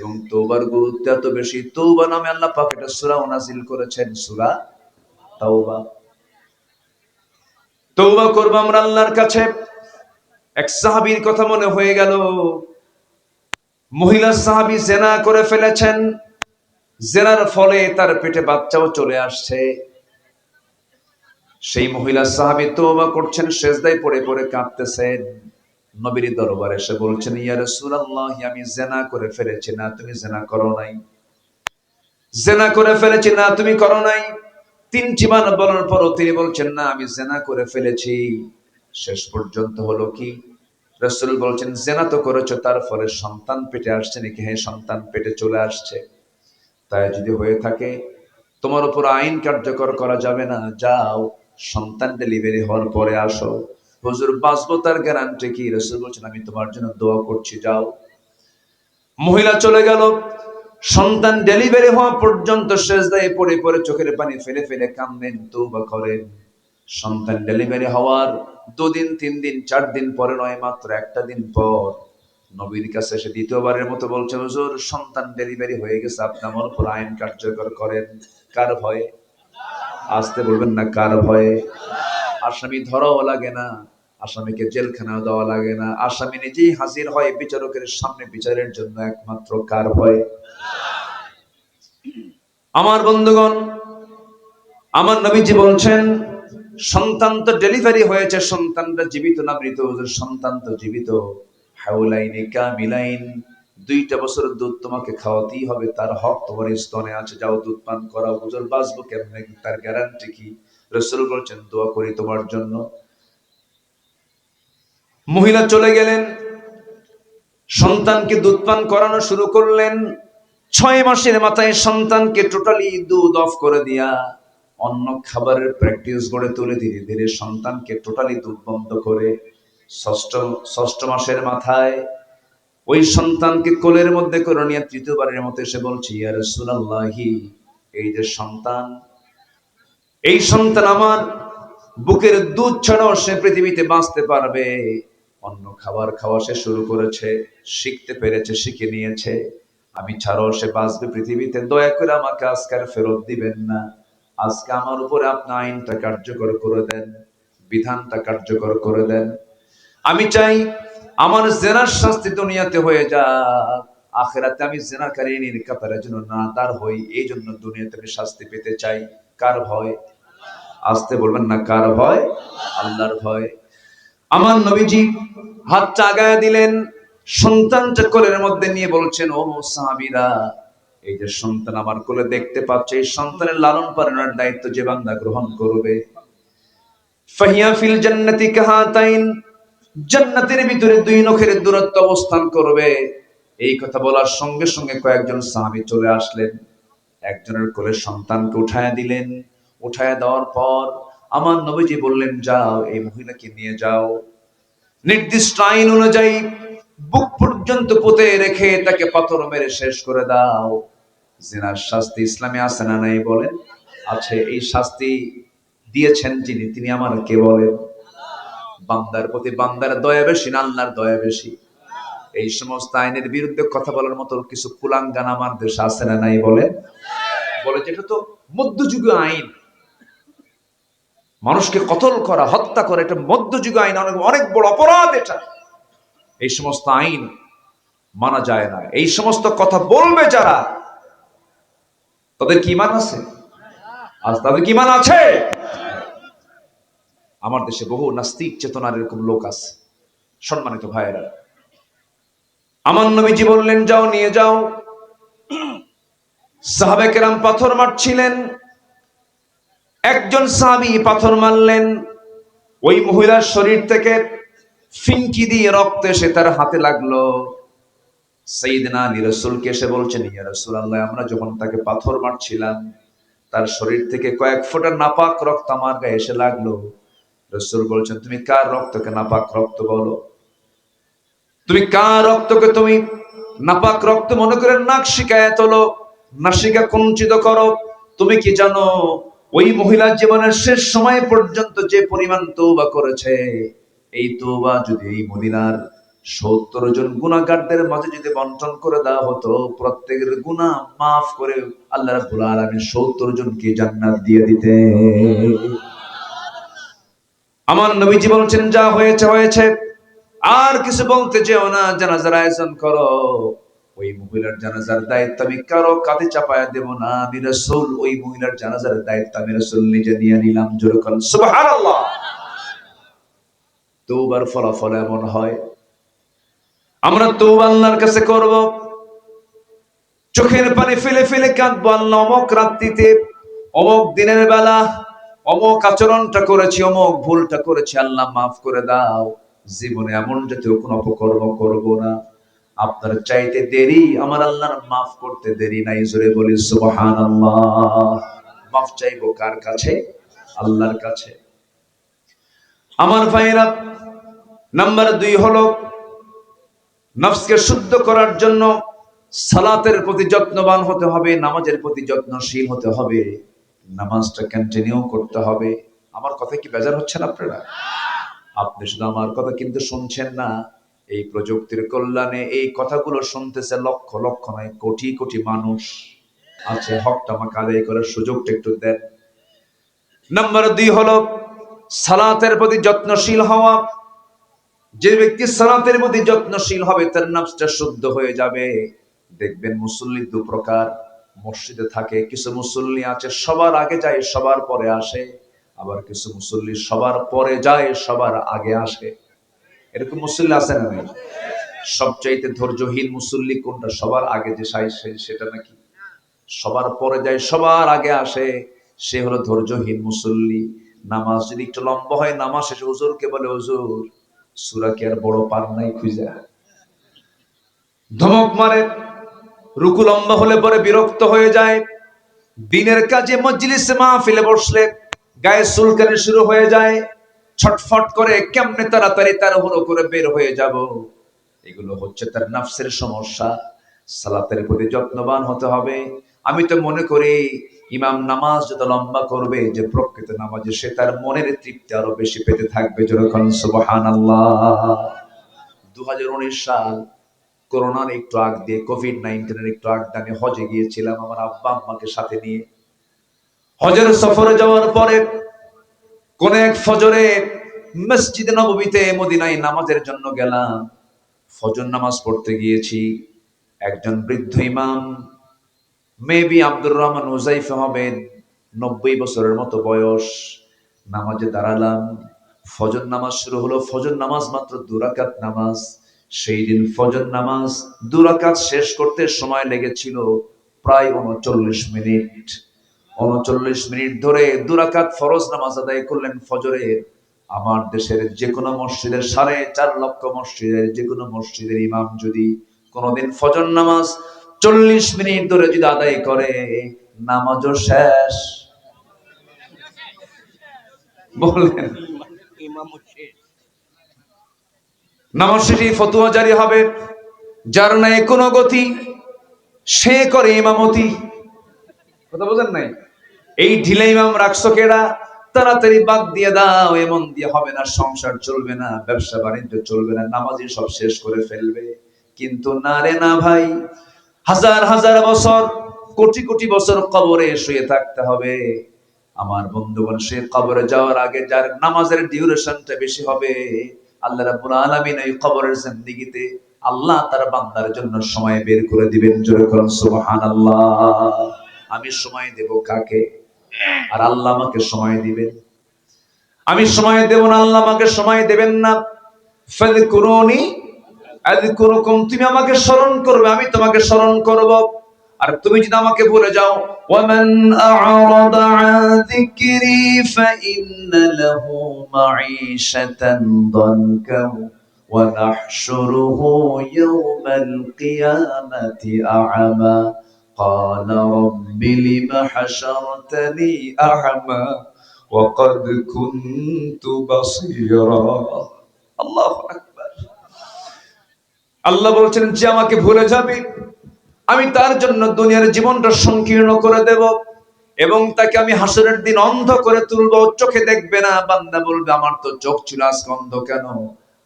এবং তওবার গুরুত্ব এত বেশি, তওবা নামে আল্লাহ পাক একটা সূরা নাযিল করেছেন, সূরা তাওবা। তওবা করব আমরা আল্লাহর কাছে। এক সাহাবীর কথা মনে হয়ে গেল, মহিলা সাহাবী জিনা করে ফেলেছেন, জিনার ফলে তার পেটে বাচ্চাও চলে আসছে। সেই মহিলা সাহাবী তওবা করছেন, সিজদায় পড়ে পড়ে কাঁদতেছেন। নবীর দরবারে এসে বলছেন, ইয়া রাসূলুল্লাহ, আমি জিনা করে ফেলেছি। না, তুমি জিনা করো নাই। জিনা করে ফেলেছি, না তুমি করো নাই। তিনটি বার বলার পরও তিনি বলছেন, না আমি জিনা করে ফেলেছি। শেষ পর্যন্ত হলো কি, রাসূল বলছেন, জিনা তো করেছো, তার ফলে সন্তান পেটে আসছে নাকি? হ্যাঁ, সন্তান পেটে চলে আসছে। তাই যদি হয়ে থাকে, তোমার উপর আইন কার্যকর করা যাবে না, যাও সন্তান ডেলিভারি হওয়ার পরে আসো। হুজুর, বাঁচবো তার গ্যারান্টি কি? রাসূল বলছেন, আমি তোমার জন্য দোয়া করছি, যাও। মহিলা চলে গেল। সন্তান ডেলিভারি হওয়া পর্যন্ত সিজদায় পড়ে পড়ে চোখের পানি ফেলে ফেলে কাঁদেন, তওবা করেন। সন্তান ডেলিভারি হওয়ার 2 দিন 3 দিন 4 দিন পরে নয়, মাত্র একটা দিন পর নবীর কাছে এসে দ্বিতীয়বারের মতো বলছে, হুজুর সন্তান ডেলিভারি হয়ে গেছে, আপনি আমার উপর আইন কার্যকর করেন। কার ভয়ে? আসতে বলবেন না, কার ভয়ে? আসামি ধরাও লাগে না, আসামিকে জেলখানাও দেওয়া লাগে না, আসামি নিজেই হাজির হয় বিচারকের সামনে বিচারের জন্য, একমাত্র কার ভয়ে? আমার বন্ধুগণ, আমার নবীজি বলছেন, সন্তান তো ডেলিভারি হয়েছে, সন্তানটা জীবিত না মৃত? সন্তান তো জীবিত। হাউলাইনি কামিলাইন, 2টা বছর দুধ তোমাকে খাওয়াতেই হবে, তার হক তোমার স্তনে আছে, যাও দুধ পান করাও। হুজুর, বাঁচবো কেমনে, তার গ্যারান্টি কি? রাসূল বলছেন, দোয়া করি তোমার জন্য। মহিলা চলে গেলেন, সন্তানকে দুধ পান করানো শুরু করলেন। 6 মাসের মাথায় সন্তানকে টোটালি দুধ অফ করে দিয়া অন্য খাবারের প্র্যাকটিস গড়ে তুলে ধীরে ধীরে সন্তানকে টোটালি দুধ বন্ধ করে ষষ্ঠ মাসের মাথায় ওই সন্তানকে কোলের মধ্যে করে নিয়ে তৃতীয়বারের মতো এসে বলছে, ইয়া রাসূলুল্লাহি, এই যে সন্তান, এই সন্তান আমার বুকের দুধ ছাড়াও সে পৃথিবীতে বাঁচতে পারবে। অন্য খাবার খাওয়া সে শুরু করেছে, শিখতে পেরেছে, শিখে নিয়েছে, আমি ছাড়াও সে বাঁচবে পৃথিবীতে। দয়া করে আমাকে আজকে আর ফেরত দিবেন না। আজকে আমার উপরে আপনি আইনটা কার্যকর করে দেন, বিধানটা কার্যকর করে দেন। আমি চাই আমার জেনার শাস্তি দুনিয়াতে হয়ে যাক, আখিরাতে আমি জেনাকারীর কাতারে যেন না দাঁড় হই, এই জন্য দুনিয়াতে আমি শাস্তি পেতে চাই। কার ভয়? আসতে বলবেন না, কার ভয়? আল্লাহর ভয়। আমার নবীজি হাতটা আগায় দিলেন, সন্তানটা কোলের মধ্যে নিয়ে বলছেন, ও সাহাবীরা, এই যে সন্তান আমার কোলে দেখতে পাচ্ছে, এই সন্তানের লালন পালনের দায়িত্ব যে বান্দা গ্রহণ করবে, ফাহিয়া ফিল জান্নাতি কাহাতাইন, জান্নাতের ভিতরে 2 নখের দূরত্ব অবস্থান করবে। এই কথা বলার সঙ্গে সঙ্গে কয়েকজন সাহাবী চলে আসলেন, একজনের কোলে সন্তানকে উঠায় দিলেন। উঠায় দেওয়ার পর আমার নবীজি বললেন, যাও এই মহিলাকে নিয়ে যাও, নির্দিষ্ট আইন অনুযায়ী বুক পর্যন্ত পুঁতে রেখে তাকে পাথর মেরে শেষ করে দাও। জিনার শাস্তি ইসলামে আছে না নাই বলেন? আছে। এই শাস্তি দিয়েছেন যিনি, তিনি আমার কে বলেন? বান্দার প্রতি বান্দার দয়া বেশি না আল্লাহর দয়া বেশি? এই সমস্ত আইনের বিরুদ্ধে কথা বলার মতো কিছু কুলাঙ্গান আমার দেশে আছে না নাই বলেন? বলে যেটা তো মধ্যযুগীয় আইন, মানুষকে কতল করা, হত্যা করা, এটা মধ্যযুগীয় আইন, অনেক অনেক বড় অপরাধ এটা। এই সমস্ত আইন মানা যায় না। এই সমস্ত কথা বলবে যারা, তাদের কি ঈমান আছে? আজ তাদের কি ঈমান আছে? আমার দেশে বহু নাস্তিক চেতনার এরকম লোক আছে। সম্মানিত ভাইয়েরা, আমার নবীজি বললেন, যাও নিয়ে যাও। সাহাবে কেরাম পাথর মারছিলেন, একজন সাহাবী পাথর মারলেন, ওই মহিলার শরীর থেকে ফিনকি দিয়ে রক্ত এসে তার হাতে লাগলো। সাইয়েদনা আলী রাসূলকে এসে বলছেন, ইয়া রাসূলুল্লাহ, আমরা যখন তাকে পাথর মারছিলাম, তার শরীর থেকে কয়েক ফোঁটা নাপাক রক্ত আমার গায়ে এসে লাগলো। রাসূল বলছেন, তুমি কার রক্তকে নাপাক রক্ত বলো? তুমি কার রক্তকে তুমি নাপাক রক্ত মনে করে নাক শিকায় তোলো, নাসিকা কুঞ্চিত করো? তুমি কি জানো ওই মহিলার জীবনের শেষ সময় পর্যন্ত যে পরিমাণ তওবা করেছে, এই তওবা যদি এই মদিনার 70 জন গুনাহগারদের মাঝে যদি বন্টন করে দেওয়া হতো, প্রত্যেকের গুনাহ মাফ করে আল্লাহ রাব্বুল আলামিন 70 জনকে জান্নাত দিয়ে দিতেন। আমার নবীজি বলছেন, যা হয়েছে হয়েছে, আর কিছু বলতে যেও না, জানাজার আয়োজন করো। ওই মহিলার জানাজার দায়িত্ব আমি কারো কাঁধে চাপায়া দেব না, আমি রাসূল ওই মহিলার জানাজার দায়িত্ব আমি রাসূল নিজে নিয়ে নিলাম। জোরে বলেন সুবহানাল্লাহ। তওবার ফলাফল এমন হয়, আমরা তওবা আল্লাহর কাছে করব, চোখের পানি ফেলে ফেলে কাঁদবো, আল্লাহ অমুক রাত্রিতে, অমুক দিনের বেলা অমুক আচরণটা করেছি, অমুক ভুলটা করেছি, আল্লাহ মাফ করে দাও। জীবনে এমন জাতীয় কোনো অপকর্ম করব না। আপনার চাইতে দেরি আমার আল্লাহর মাফ করতে দেরি নাই। জোরে বলি সুবহানাল্লাহ। মাফ চাইবো কার কাছে? আল্লাহর কাছে। আমার ভাইরা, নাম্বার 2 হলো নফসকে শুদ্ধ করার জন্য সালাতের প্রতি যত্নবান হতে হবে, নামাজের প্রতি যত্নশীল হতে হবে, নামাজটা কন্টিনিউ করতে হবে। আমার কথা কি বেজার হচ্ছেন আপনারা? আপনি শুধু আমার কথা কিন্তু শুনছেন না, এই প্রযুক্তির কল্যাণে এই কথাগুলো শুনতেছে লক্ষ লক্ষ নয় কোটি কোটি মানুষ আছে। হকটা আমাকে আদায় করার সুযোগটা একটু দেন। নাম্বার 2 হলো সালাতের প্রতি যত্নশীল হওয়া। যে ব্যক্তি সালাতের প্রতি যত্নশীল হবে তার নফসটা শুদ্ধ হয়ে যাবে। দেখবেন মুসল্লি 2 প্রকার মসজিদে থাকে, কিছু মুসল্লি আছে সবার আগে যায় সবার পরে আসে, আবার কিছু মুসল্লি সবার পরে যায় সবার আগে আসে। এরকম মুসল্লি আছে না? সবচাইতে ধৈর্যহীন মুসল্লি কোনটা? সবার আগে যে সেটা নাকি? সবার পরে যায় সবার আগে আসে, সে হলো ধৈর্যহীন মুসল্লি। নামাজ যদি একটু লম্বা হয়, নামাজ শেষে হুজুরকে বলে, হুজুর সূরা কি আর বড় পার নাই খুঁজা, ধমক মারে। রুকু লম্বা হলে পরে বিরক্ত হয়ে যায়। দিনের কাজে মজলিসে মাহফিলে বসলে গায়ে চুলকানি শুরু হয়ে যায়, ছটফট করে কেমনে তাড়াতাড়ি তাড়াহুড়ো করে বের হয়ে যাব। এগুলো হচ্ছে তার নফসের সমস্যা। সালাতের প্রতি যত্নবান হতে হবে। আমি তো মনে করি ইমাম নামাজ যত লম্বা করবে, যে প্রকৃত নামাজে সে তার মনের তৃপ্তি আরো বেশি পেতে থাকবে। যেরকম সুবহানাল্লাহ। 2019 সাল, করোনার একটু আগ দিয়ে, কোভিড-19 একটু আগ দিয়ে আমি হজে গিয়েছিলাম আমার আব্বা আম্মাকে সাথে নিয়ে। হজের সফরে যাওয়ার পরে কোন এক ফজরে মসজিদে নববীতে মদিনায় নামাজের জন্য গেলাম। ফজর নামাজ পড়তে গিয়েছি। একজন বৃদ্ধ ইমাম, মেবি আব্দুর রহমান উজাইফা হবেন, 90 বছরের মতো বয়স। নামাজে দাঁড়ালাম, ফজর নামাজ শুরু হলো। ফজর নামাজ মাত্র 2 রাকাত নামাজ। সেই দিন ফজর নামাজ 2 রাকাত শেষ করতে সময় লেগেছিল প্রায় 39 মিনিট। 39 মিনিট ধরে 2 রাকাত ফরজ নামাজ আদায় করলেন ফজরে। আমার দেশের যে কোনো মসজিদের 4.5 লক্ষ মসজিদের যে কোনো মসজিদের ইমাম যদি কোনোদিন ফজর নামাজ 40 মিনিট ধরে যদি আদায় করে, নামাজও শেষ। বলেন নামাজ শেষে ফতোয়া জারি হবে, যার নাই কোনো গতি সে করে ইমামতি। কথা বোঝেন নাই? এই ঢিলা ইমাম রাখছো কেডা? তাড়াতাড়ি বাদ দিয়ে দাও, এমন দিয়ে হবে না, সংসার চলবে না, ব্যবসা বাণিজ্য চলবে না, নামাজি সব শেষ করে ফেলবে। কিন্তু না রে না ভাই, হাজার হাজার বছর, কোটি কোটি বছর কবরে শুয়ে থাকতে হবে। আমার বন্ধুগণ, সে কবরে যাওয়ার আগে যার নামাজের ডিউরেশনটা বেশি হবে, আল্লাহ রাব্বুল আলামিন এই কবরের জিন্দেগিতে আল্লাহ তার বান্দার জন্য সময় বের করে দিবেন। জোরে করুন সুবহানাল্লাহ। আমি সময় দেব কাকে? আর আল্লাহ আমাকে সময় দিবেন। আমি সময় দেব না, আল্লাহ আমাকে সময় দেবেন না। ফাযকুরুনি আযকুরুকুম, তুমি আমাকে স্মরণ করবে, আমি তোমাকে স্মরণ করব। আর তুমি যদি আমাকে ভুলে যাও, ওয়ামান আ'রাদা আন যিকরি ফাইন্না লাহু মাঈশাতান দানকা ওয়া নাহশুরুহু ইয়াওমাল কিয়ামাতি আ'মা ক্বালা রাব্বি লিমা হাশারতানি আ'মা ওয়া ক্বাদ কুনতু বাসীরা। আল্লাহু আকবার। আল্লাহ বলছেন, যে আমাকে ভুলে যাবে আমি তার জন্য দুনিয়ার জীবনটা সংকীর্ণ করে দেব এবং তাকে আমি হাসরের দিন অন্ধ করে তুলব, চোখে দেখবে না। বান্দা বলবে, আমার তো চোখ ছিল আজকে অন্ধ কেন?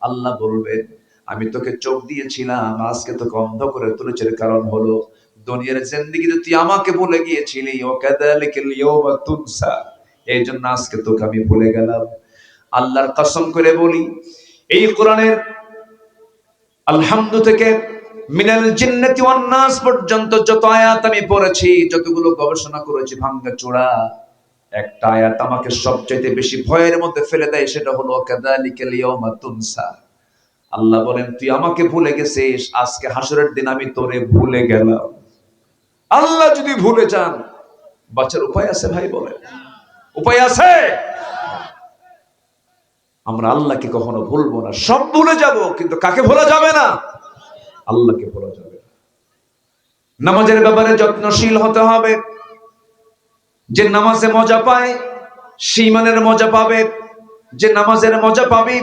আল্লাহ বলবেন, আমি তোকে চোখ দিয়েছিলাম, আজকে তোকে অন্ধ করে তুলেছে, কারণ হলো দুনিয়ার জিন্দেগিতে তুই আমাকে ভুলে গিয়েছিলি, ও কাযালিকাল ইয়াওমা তুনসা, এই জন্য আজকে তোকে আমি ভুলে গেলাম। আল্লাহর কসম করে বলি, এই কোরআনের আলহামদু থেকে মিনাল জিন্নাতি ওয়ান নাস পর্যন্ত যত আয়াত আমি পড়েছি, যতগুলো গবেষণা করেছি ভাঙ্গা চোরা, একটা আয়াত আমাকে সবচেয়ে বেশি ভয়ের মধ্যে ফেলে দেয়, সেটা হলো কাযালিকাল ইয়াওমা তুনসা। আল্লাহ বলেন তুই আমাকে ভুলে গেছিস, আজকে হাসরের দিন আমি তোরে ভুলে গেলাম। আল্লাহ যদি ভুলে যান, বাঁচার উপায় আছে ভাই? বলেন, উপায় আছে? আমরা আল্লাহকে কখনো ভুলবো না, সব ভুলে যাব, কিন্তু কাকে ভোলা যাবে না? আল্লাহকে ভোলা যাবে না। নামাজের ব্যাপারে যত্নশীল হতে হবে। যে নামাজে মজা পায় সে ইমানের মজা পাবে, যে নামাজের মজা পাবে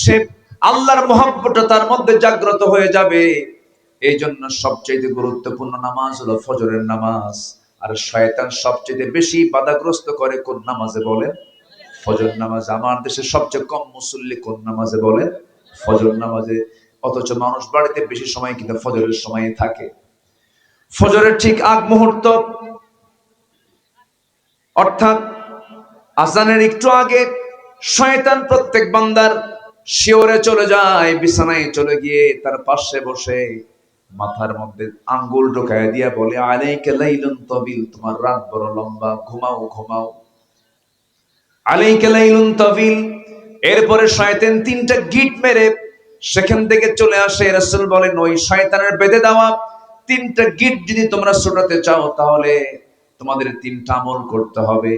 সে আল্লাহর মহব্বতটা তার মধ্যে জাগ্রত হয়ে যাবে। এই জন্য সবচেয়ে গুরুত্বপূর্ণ নামাজ হলো ফজরের নামাজ। আর শয়তান সবচেয়ে বেশি বাধাগ্রস্ত করে কোন নামাজে? বলেন, ফজর নামাজ। আমার দেশে সবচেয়ে কম মুসল্লি কোন নামাজে? বলেন, ফজর নামাজে। অথচ মানুষ বাড়িতে বেশি সময় কিন্তু ফজরের সময় থাকে। ফজরের ঠিক আগ মুহূর্ত, অর্থাৎ আজানের একটু আগে শয়তান প্রত্যেক বান্দার শিওরে চলে যায়, বিছানায় চলে গিয়ে তার পাশে বসে মাথার মধ্যে আঙ্গুল ঢোকায় দিয়া বলে, আলাইকা লাইলুন তাবিল, তোমার রাত বড় লম্বা, ঘুমাও ঘুমাও। আলাইকা লাইলুন তাবিল। এরপরে শয়তান তিনটা গিট মেরে সেখান থেকে চলে আসে। রাসূল বলেন, ওই শয়তানের বেঁধে দেওয়া তিনটা গিট যদি তোমরা ছোটাতে চাও, তাহলে তোমাদের তিনটা আমল করতে হবে।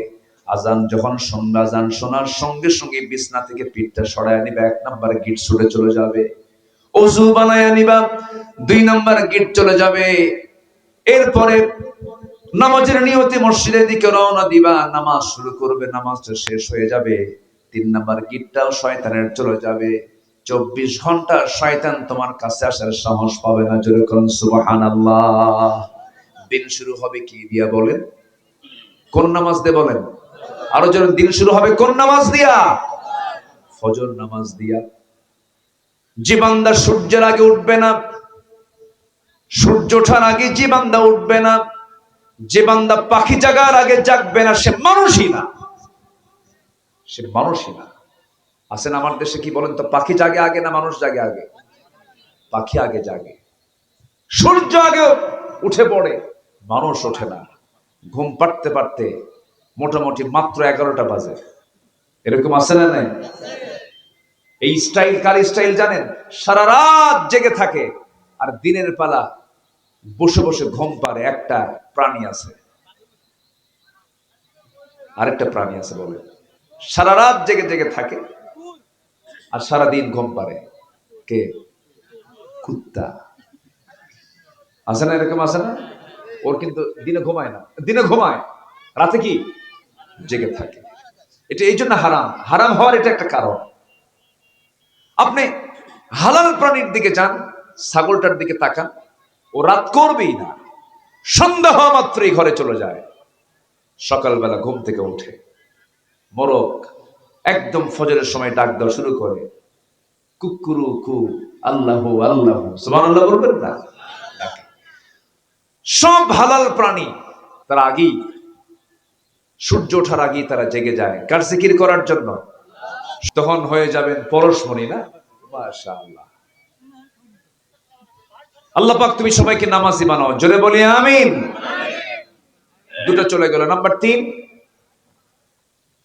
আজান যখন শুনবে, আজান শোনার সঙ্গে সঙ্গে বিছনা থেকে পিঠটা সরায় নিবা, 1 নাম্বার গিট ছুটে চলে যাবে। ওযু বানায়া নিবা, 2 নাম্বার গিট চলে যাবে। এরপরে নামাজের নিয়তে মসজিদের দিকে রওনা দিবা, নামাজ শুরু করবে, নামাজটা শেষ হয়ে যাবে, 3 নাম্বার গিটটাও শয়তানের চলে যাবে। 24 ঘন্টা শয়তান তোমার কাছে আসার সাহস পাবে না। জোরে করুন সুবহানাল্লাহ। দিন শুরু হবে কি দিয়া? বলেন, কোন নামাজ দিয়ে? বলেন আরো জোরে, দিন শুরু হবে কোন নামাজ দিয়া? ফজর নামাজ দিয়া। যে বান্দা সূর্যের আগে উঠবে না, সূর্য ওঠার আগে যে বান্দা উঠবে না, যে বান্দা পাখি জাগার আগে জাগবে না, সে মানুষই না, সে মানুষই না। আছেন আমার দেশে, কি বলেন তো, পাখি জাগে আগে না মানুষ জাগে আগে? পাখি আগে জাগে, সূর্য আগে উঠে পড়ে, মানুষ ওঠে না। ঘুম পাড়তে পারতে মোটামুটি মাত্র 11টা বাজে। এরকম আছে না নাই? এই স্টাইল কার স্টাইল জানেন? সারা রাত জেগে থাকে, আর দিনের বেলা বসে বসে ঘুম পারে। একটা প্রাণী আছে, আরেকটা প্রাণী আছে, বলে সারা রাত জেগে জেগে থাকে আর সারা দিন ঘুম পারে। কে? কুত্তা। আছে না? এরকম আছে না? ওর কিন্তু দিনে ঘুমায় না, দিনে ঘুমায়, রাতে কি জেগে থাকে। এটা এই জন্য হারাম। হারাম হওয়ার এটা একটা কারণ। আপনি হালাল প্রাণীর দিকে যান, ছাগলটার দিকে তাকান, ও রাত করবেই না, সন্ধ্যা হওয়া মাত্রই ঘরে চলে যায়। সকালবেলা ঘুম থেকে উঠে মোরগ একদম ফজরের সময় ডাক দেওয়া শুরু করে, কুকুরু কু, আল্লাহ আল্লাহ, সুবহানাল্লাহ বলবেন না? সব হালাল প্রাণী তারা আগেই, সূর্য ওঠার আগেই তারা জেগে যায়। কার জিকির করার জন্য? তখন হয়ে যাবেন পরশমণি, না? মাশাআল্লাহ। আল্লাহ পাক তুমি সবাইকে নামাজি বানাও, জোরে বলি আমিন। দুটো চলে গেল। নাম্বার 3,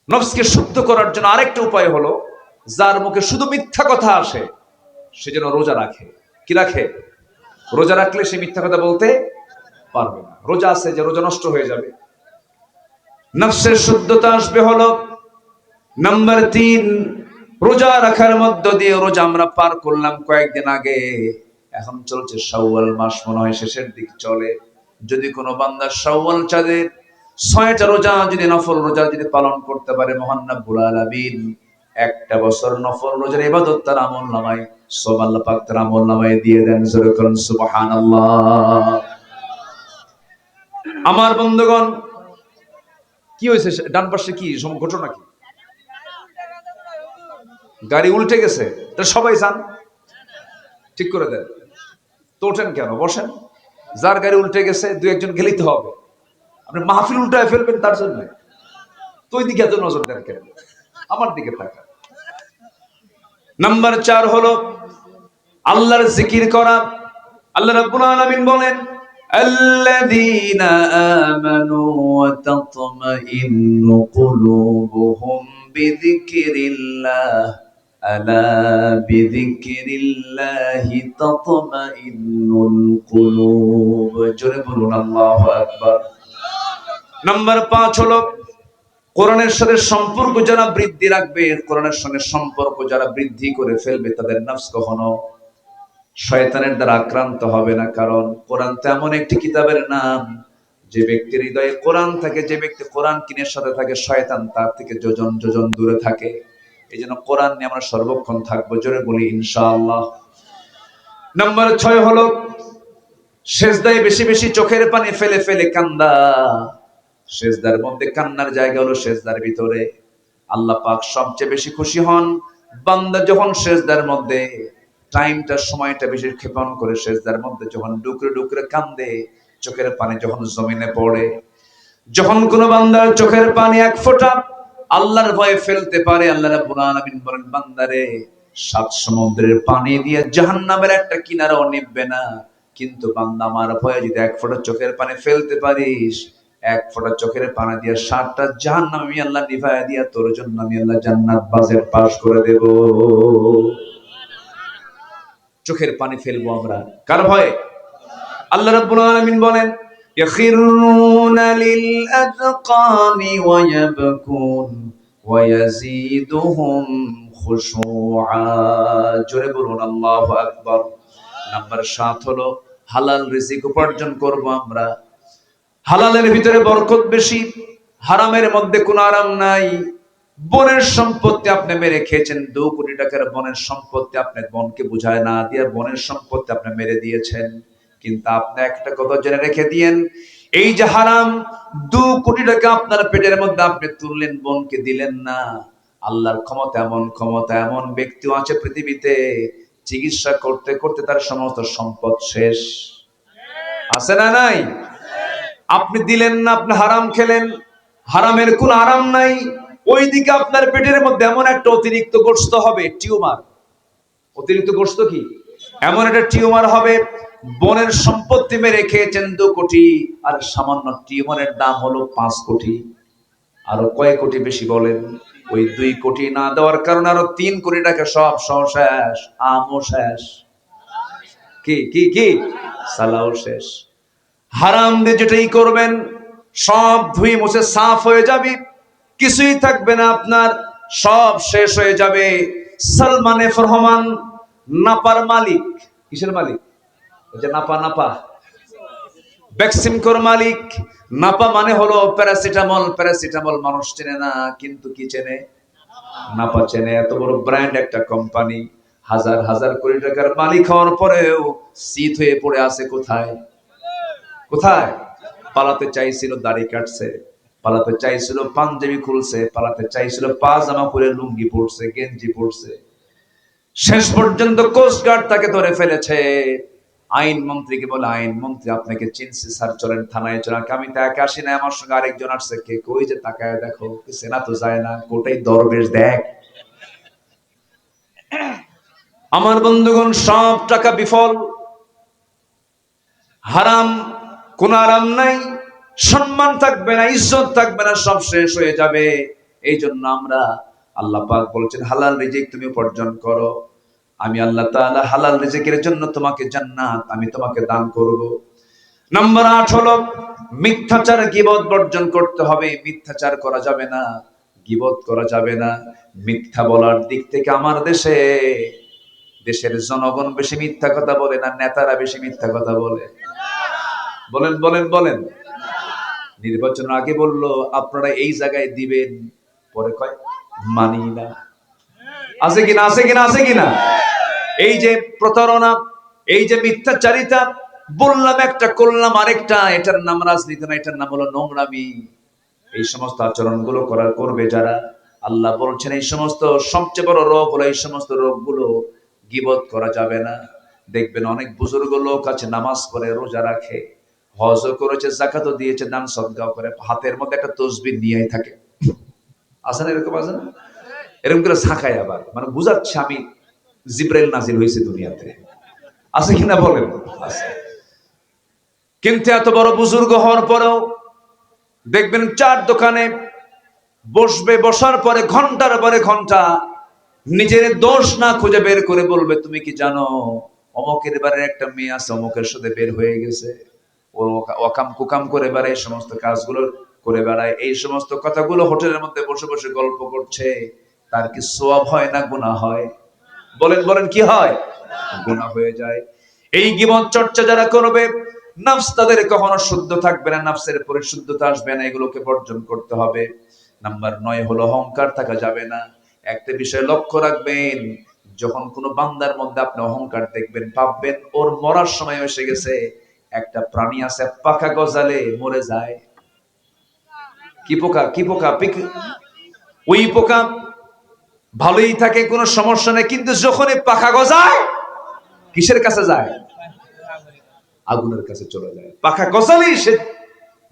নফসকে শুদ্ধ করার জন্য আরেকটা উপায় হলো, যার মুখে শুধু মিথ্যা কথা আসে সে যেন রোজা রাখে। কি রাখে? রোজা রাখলে সে মিথ্যা কথা বলতে পারবে না। রোজা আছে যে রোজা নষ্ট হয়ে যাবে। নফসের শুদ্ধতা আসবে হলো নাম্বার 3, রোজা রাখার মধ্য দিয়ে। রোজা আমরা পার করলাম কয়েকদিন আগে, এখন চলছে শাওয়াল মাস, মনে হয় শেষের দিক চলে। যদি কোনো বান্দা শাওয়াল চাঁদের 6টা রোজা যদি নফল রোজা যদি পালন করতে পারে, মহান রব্বুল আলামিন একটা বছর নফল রোজার ইবাদত তার আমলনামায়, সব আল্লাহ পাক তার আমলনামায় দিয়ে দেন। জোরে করুন সুবহানাল্লাহ। আমার বন্ধুগণ, কি হয়েছে? ডান পাশে কি ঘটনা? কি গাড়ি উল্টে গেছে? তা সবাই যান। ঠিক করে দেন। তো ওঠেন কেন, বসেন। যার গাড়ি উল্টে গেছে দু একজন গেলেই তো হবে। আপনি মাহফিল উল্টায় ফেলবেন তার জন্য তো ওই দিকে এত নজর দেন কেন? আমার দিকে তাকান। নাম্বার 4 হলো আল্লাহর জিকির করা। আল্লাহ রাব্বুল আলামিন বলেন, আল্লাযীনা আমানু ওয়া তাতমাইন্নু কুলুবুহুম বিযিকরিল্লাহ আলা বিযিকরিল্লাহি তাতমাইন্নুল কুলুব। জোরে বলুন আল্লাহু আকবার। নাম্বার 5 হলো কোরআনের সাথে সম্পর্ক যারা বৃদ্ধি রাখবে, কোরআনের সঙ্গে সম্পর্ক যারা বৃদ্ধি করে ফেলবে, তাদের নফস কখনো শয়তানের দ্বারা আক্রান্ত হবে না। কারণ কোরআন তো এমন একটি কিতাবের নাম, যে ব্যক্তির হৃদয়ে কোরআন থাকে, যে ব্যক্তি কোরআন কিনের সাথে থাকে, শয়তান তার থেকে যোজন যোজন দূরে থাকে। এই জন্য কোরআন নিয়ে আমরা সর্বক্ষণ থাকবো। জোরে বলি ইনশাআল্লাহ। নাম্বার 6 হলো সেজদায় বেশি বেশি চোখের পানি ফেলে ফেলে কান্দা। সেজদার মধ্যে কান্নার জায়গা হলো সেজদার ভিতরে। আল্লাহ পাক সবচেয়ে বেশি খুশি হন বান্দা যখন সেজদার মধ্যে টাইমটা, সময়টা বেশি ক্ষেপণ করে সেজদার মধ্যে যখন ডুকরে ডুকরে কান্দে, চোখের পানি যখন জমিনে পড়ে। যখন কোনো বান্দার চোখের পানি এক ফোঁটা আল্লাহর ভয়ে ফেলতে পারে, আল্লাহ রাব্বুল আলামিন বলেন, বান্দারে 7 সমুদ্রের পানি দিয়ে জাহান্নামের একটা কিনারাও নিভবে না, কিন্তু বান্দা আমার ভয়ে যদি এক ফোঁটা চোখের পানি ফেলতে পারিস, এক ফোঁটা চোখের পানি দিয়ে 7টা জাহান্নাম আমি আল্লাহ নিভায়া দিয়া তোর জন্য আমি আল্লাহ জান্নাত বাজেট পাস করে দেব। চোখের পানি ফেলবো আমরা কার ভয়ে? আল্লাহ রাব্বুল আলামিন বলেন, ইয়াখিরুনা লিল আযকানি ওয়া ইয়াবকুন ওয়া ইয়াজিদুহুম খুশুআ। জোরে বলুন আল্লাহু আকবার। নাম্বার 7 হলো হালাল রিজিক উপার্জন করব আমরা। হালালের ভিতরে বরকত বেশি, হারামের মধ্যে কোনো আরাম নাই। বনের সম্পত্তি আপনি মেরে খেয়েছেন, 2 কোটি টাকার বনের সম্পত্তি আপনি বনকে বুঝায় না দিয়ে বনের সম্পত্তি আপনি মেরে দিয়েছেন। কিন্তু আপনি একটা কথা জেনে রেখে দিয়েন, এই যে হারাম 2 কোটি টাকা আপনার পেটের মধ্যে আপনি তুললেন, বনকে দিলেন না। আল্লাহর ক্ষমতা এমন, ক্ষমতা এমন ব্যক্তিও আছে পৃথিবীতে, চিকিৎসা করতে করতে তার সমস্ত সম্পদ শেষ। আছে না নাই? আপনি দিলেন না, আপনি হারাম খেলেন, হারামের কোন আরাম নাই। ওইদিকে আপনার পেটের মধ্যে এমন একটা অতিরিক্ত গোশত হবে, টিউমার। অতিরিক্ত গোশত কি? এমন একটা টিউমার হবে, বনের সম্পত্তি মেরে খেয়েছেন 2 কোটি, আর সামান্য টিউমারের দাম হলো 5 কোটি। আরো কয় কোটি বেশি বলেন? ওই 2 কোটি না দেওয়ার কারণে আরো 3 কোটি টাকা সব শেষ, আমও শেষ, কি কি কি সালাও শেষ। হারাম দিয়ে যেটাই করবেন সব ধুয়ে মুছে সাফ হয়ে যাবে, কিছুই থাকবে না আপনার, সব শেষ হয়ে যাবে। সালমান এফ রহমান নাপার মালিক। কিসের মালিক? ওই যে নাপা, নাপা ভ্যাকসিনকোর মালিক। নাপা মানে হলো প্যারাসিটামল। প্যারাসিটামল মানুষ চেনে না, কিন্তু কি চেনে? নাপা চেনে। এত বড় ব্র্যান্ড একটা কোম্পানি, হাজার হাজার কোটি টাকার মালিক হওয়ার পরেও শীত হয়ে পড়ে আছে কোথায়? কোথায়? পালাতে চাইছিল, দাড়ি কাটছে, পালাতে চাইছিল, পাঞ্জাবি খুলছে, পালাতে চাইছিল, পাজামা খুলে লুঙ্গি পড়ছে, গেঞ্জি পড়ছে। শেষ পর্যন্ত কোস্ট গার্ড তাকে ধরে ফেলেছে। আইন মন্ত্রীকে বলে, আইন মন্ত্রী আপনাকে চিনছি স্যার, চলেন থানায় চলেন। আমি তো একা আসি না, আমার সঙ্গে আরেকজন আসছে। কে? কই যে তাকায় দেখো, সেনা তো যায় না, কোটাই দরবেশ দেখ। আমার বন্ধুগণ, সব টাকা বিফল, হারাম, কোন আরাম নাই, সম্মান থাকবে না, ইজ্জত থাকবে না, সব শেষ হয়ে যাবে। এই জন্য আমরা, আল্লাহ পাক বলছেন, হালাল রিজিক তুমি উপার্জন করো, আমি আল্লাহ তাআলা হালাল রিজিকের জন্য তোমাকে জান্নাত আমি তোমাকে দান করব। নাম্বার 8 হলো মিথ্যাচার, গীবত বর্জন করতে হবে। মিথ্যাচার করা যাবে না, গীবত করা যাবে না। মিথ্যা বলার দিক থেকে আমার দেশের জনগণ বেশি মিথ্যা কথা বলে না, নেতারা বেশি মিথ্যা কথা বলে? বলেন বলেন বলেন। নির্বাচন আগে বললো আপনারা এই জায়গায় দিবেন, পরে কয় মানি না। আছে কিনা? আছে কিনা? আছে কিনা? এই যে প্রতারণা, এই যে মিথ্যাচারিতা, বললাম একটা করলাম আরেকটা, এটার নাম রাজনীতি না, এটার নাম হলো নোংরামি। এই সমস্ত আচরণগুলো করবে যারা, আল্লাহ বলছেন এই সমস্ত সবচেয়ে বড় রোগ হলো, এই সমস্ত রোগগুলো গীবত করা যাবে না। দেখবেন অনেক বুজুর্গ লোক আছে, নামাজ পড়ে, রোজা রাখে, হজও করেছে, যাকাতও দিয়েছে, দান সদকাও করে, হাতের মধ্যে একটা তসবিহ নিয়েই থাকে। আছে না এরকম? আছে না? এরকম করে ঝাঁকায় আবার, মানে বুঝাচ্ছে আমি জিব্রাইল নাজিল হয়েছে দুনিয়াতে। আছে কিনা বলেন? আছে। কিন্তু এত বড় বুজুর্গ হওয়ার পরেও দেখবেন চার দোকানে বসবে, বসার পরে ঘন্টার পরে ঘন্টা নিজের দোষ না খুঁজে বের করে বলবে, তুমি কি জানো অমকের বাড়ির একটা মেয়ে আছে, অমকের সাথে বের হয়ে গেছে, ও অকাম কুকাম করে বেড়ায়, এই সমস্ত কাজগুলো করে বেড়ায়, এই সমস্ত কথাগুলো হোটেলের মধ্যে বসে বসে গল্প করছে। তার কি সওয়াব হয় না গুনাহ হয়? বলেন বলেন, কি হয়? গুনাহ হয়ে যায়। এই গীবত চর্চা যারা করবে, নফস তাদের কখনো শুদ্ধ থাকবে না, নফসের পরিশুদ্ধতা আসবে না, এগুলোকে বর্জন করতে হবে। নাম্বার 9 হলো অহংকার থাকা যাবে না। একটা বিষয় লক্ষ্য রাখবেন, যখন কোনো বান্দার মধ্যে আপনি অহংকার দেখবেন, ভাববেন ওর মরার সময় এসে গেছে। একটা প্রাণী আছে, পাখা গজালে মরে যায়। কি পোকা? কি পোকা? ওই পোকা ভালোই থাকে, কোনো সমস্যা নেই, কিন্তু যখনই পাখা গজায় কিসের কাছে যায়? আগুনের কাছে চলে যায়। পাখা গজালেই সে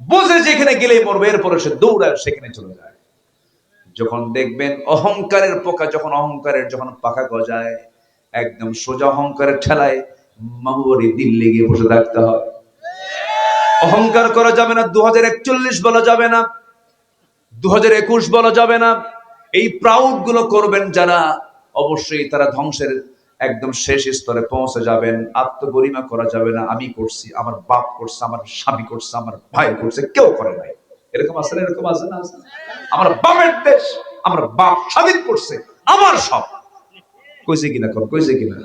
বোঝে যেখানে গেলেই মরবে, এরপরে সে দৌড়ায় সেখানে চলে যায়। যখন দেখবেন অহংকারের পোকা যখন পাখা গজায়, একদম সোজা অহংকারের ঠেলায় মামুরি দিল্লি গিয়ে বসে থাকতে হয়। অহংকার করা যাবে না। 2041 বলা যাবে না, 2021 বলা যাবে না। এই প্রাউড গুলো করবেন যারা, অবশ্যই তারা ধ্বংসের একদম শেষ স্তরে পৌঁছে যাবেন। আত্মগরিমা করা যাবে না, আমি করছি, আমার বাপ করছে, আমার স্বামী করছে, আমার ভাই করছে, কেউ করে নাই। এরকম আছে না? এরকম আছে না? আমার বাপের দেশ, আমার বাপ স্বাধীন করছে, আমার সব। কইছে কিনা? কইছে কিনা?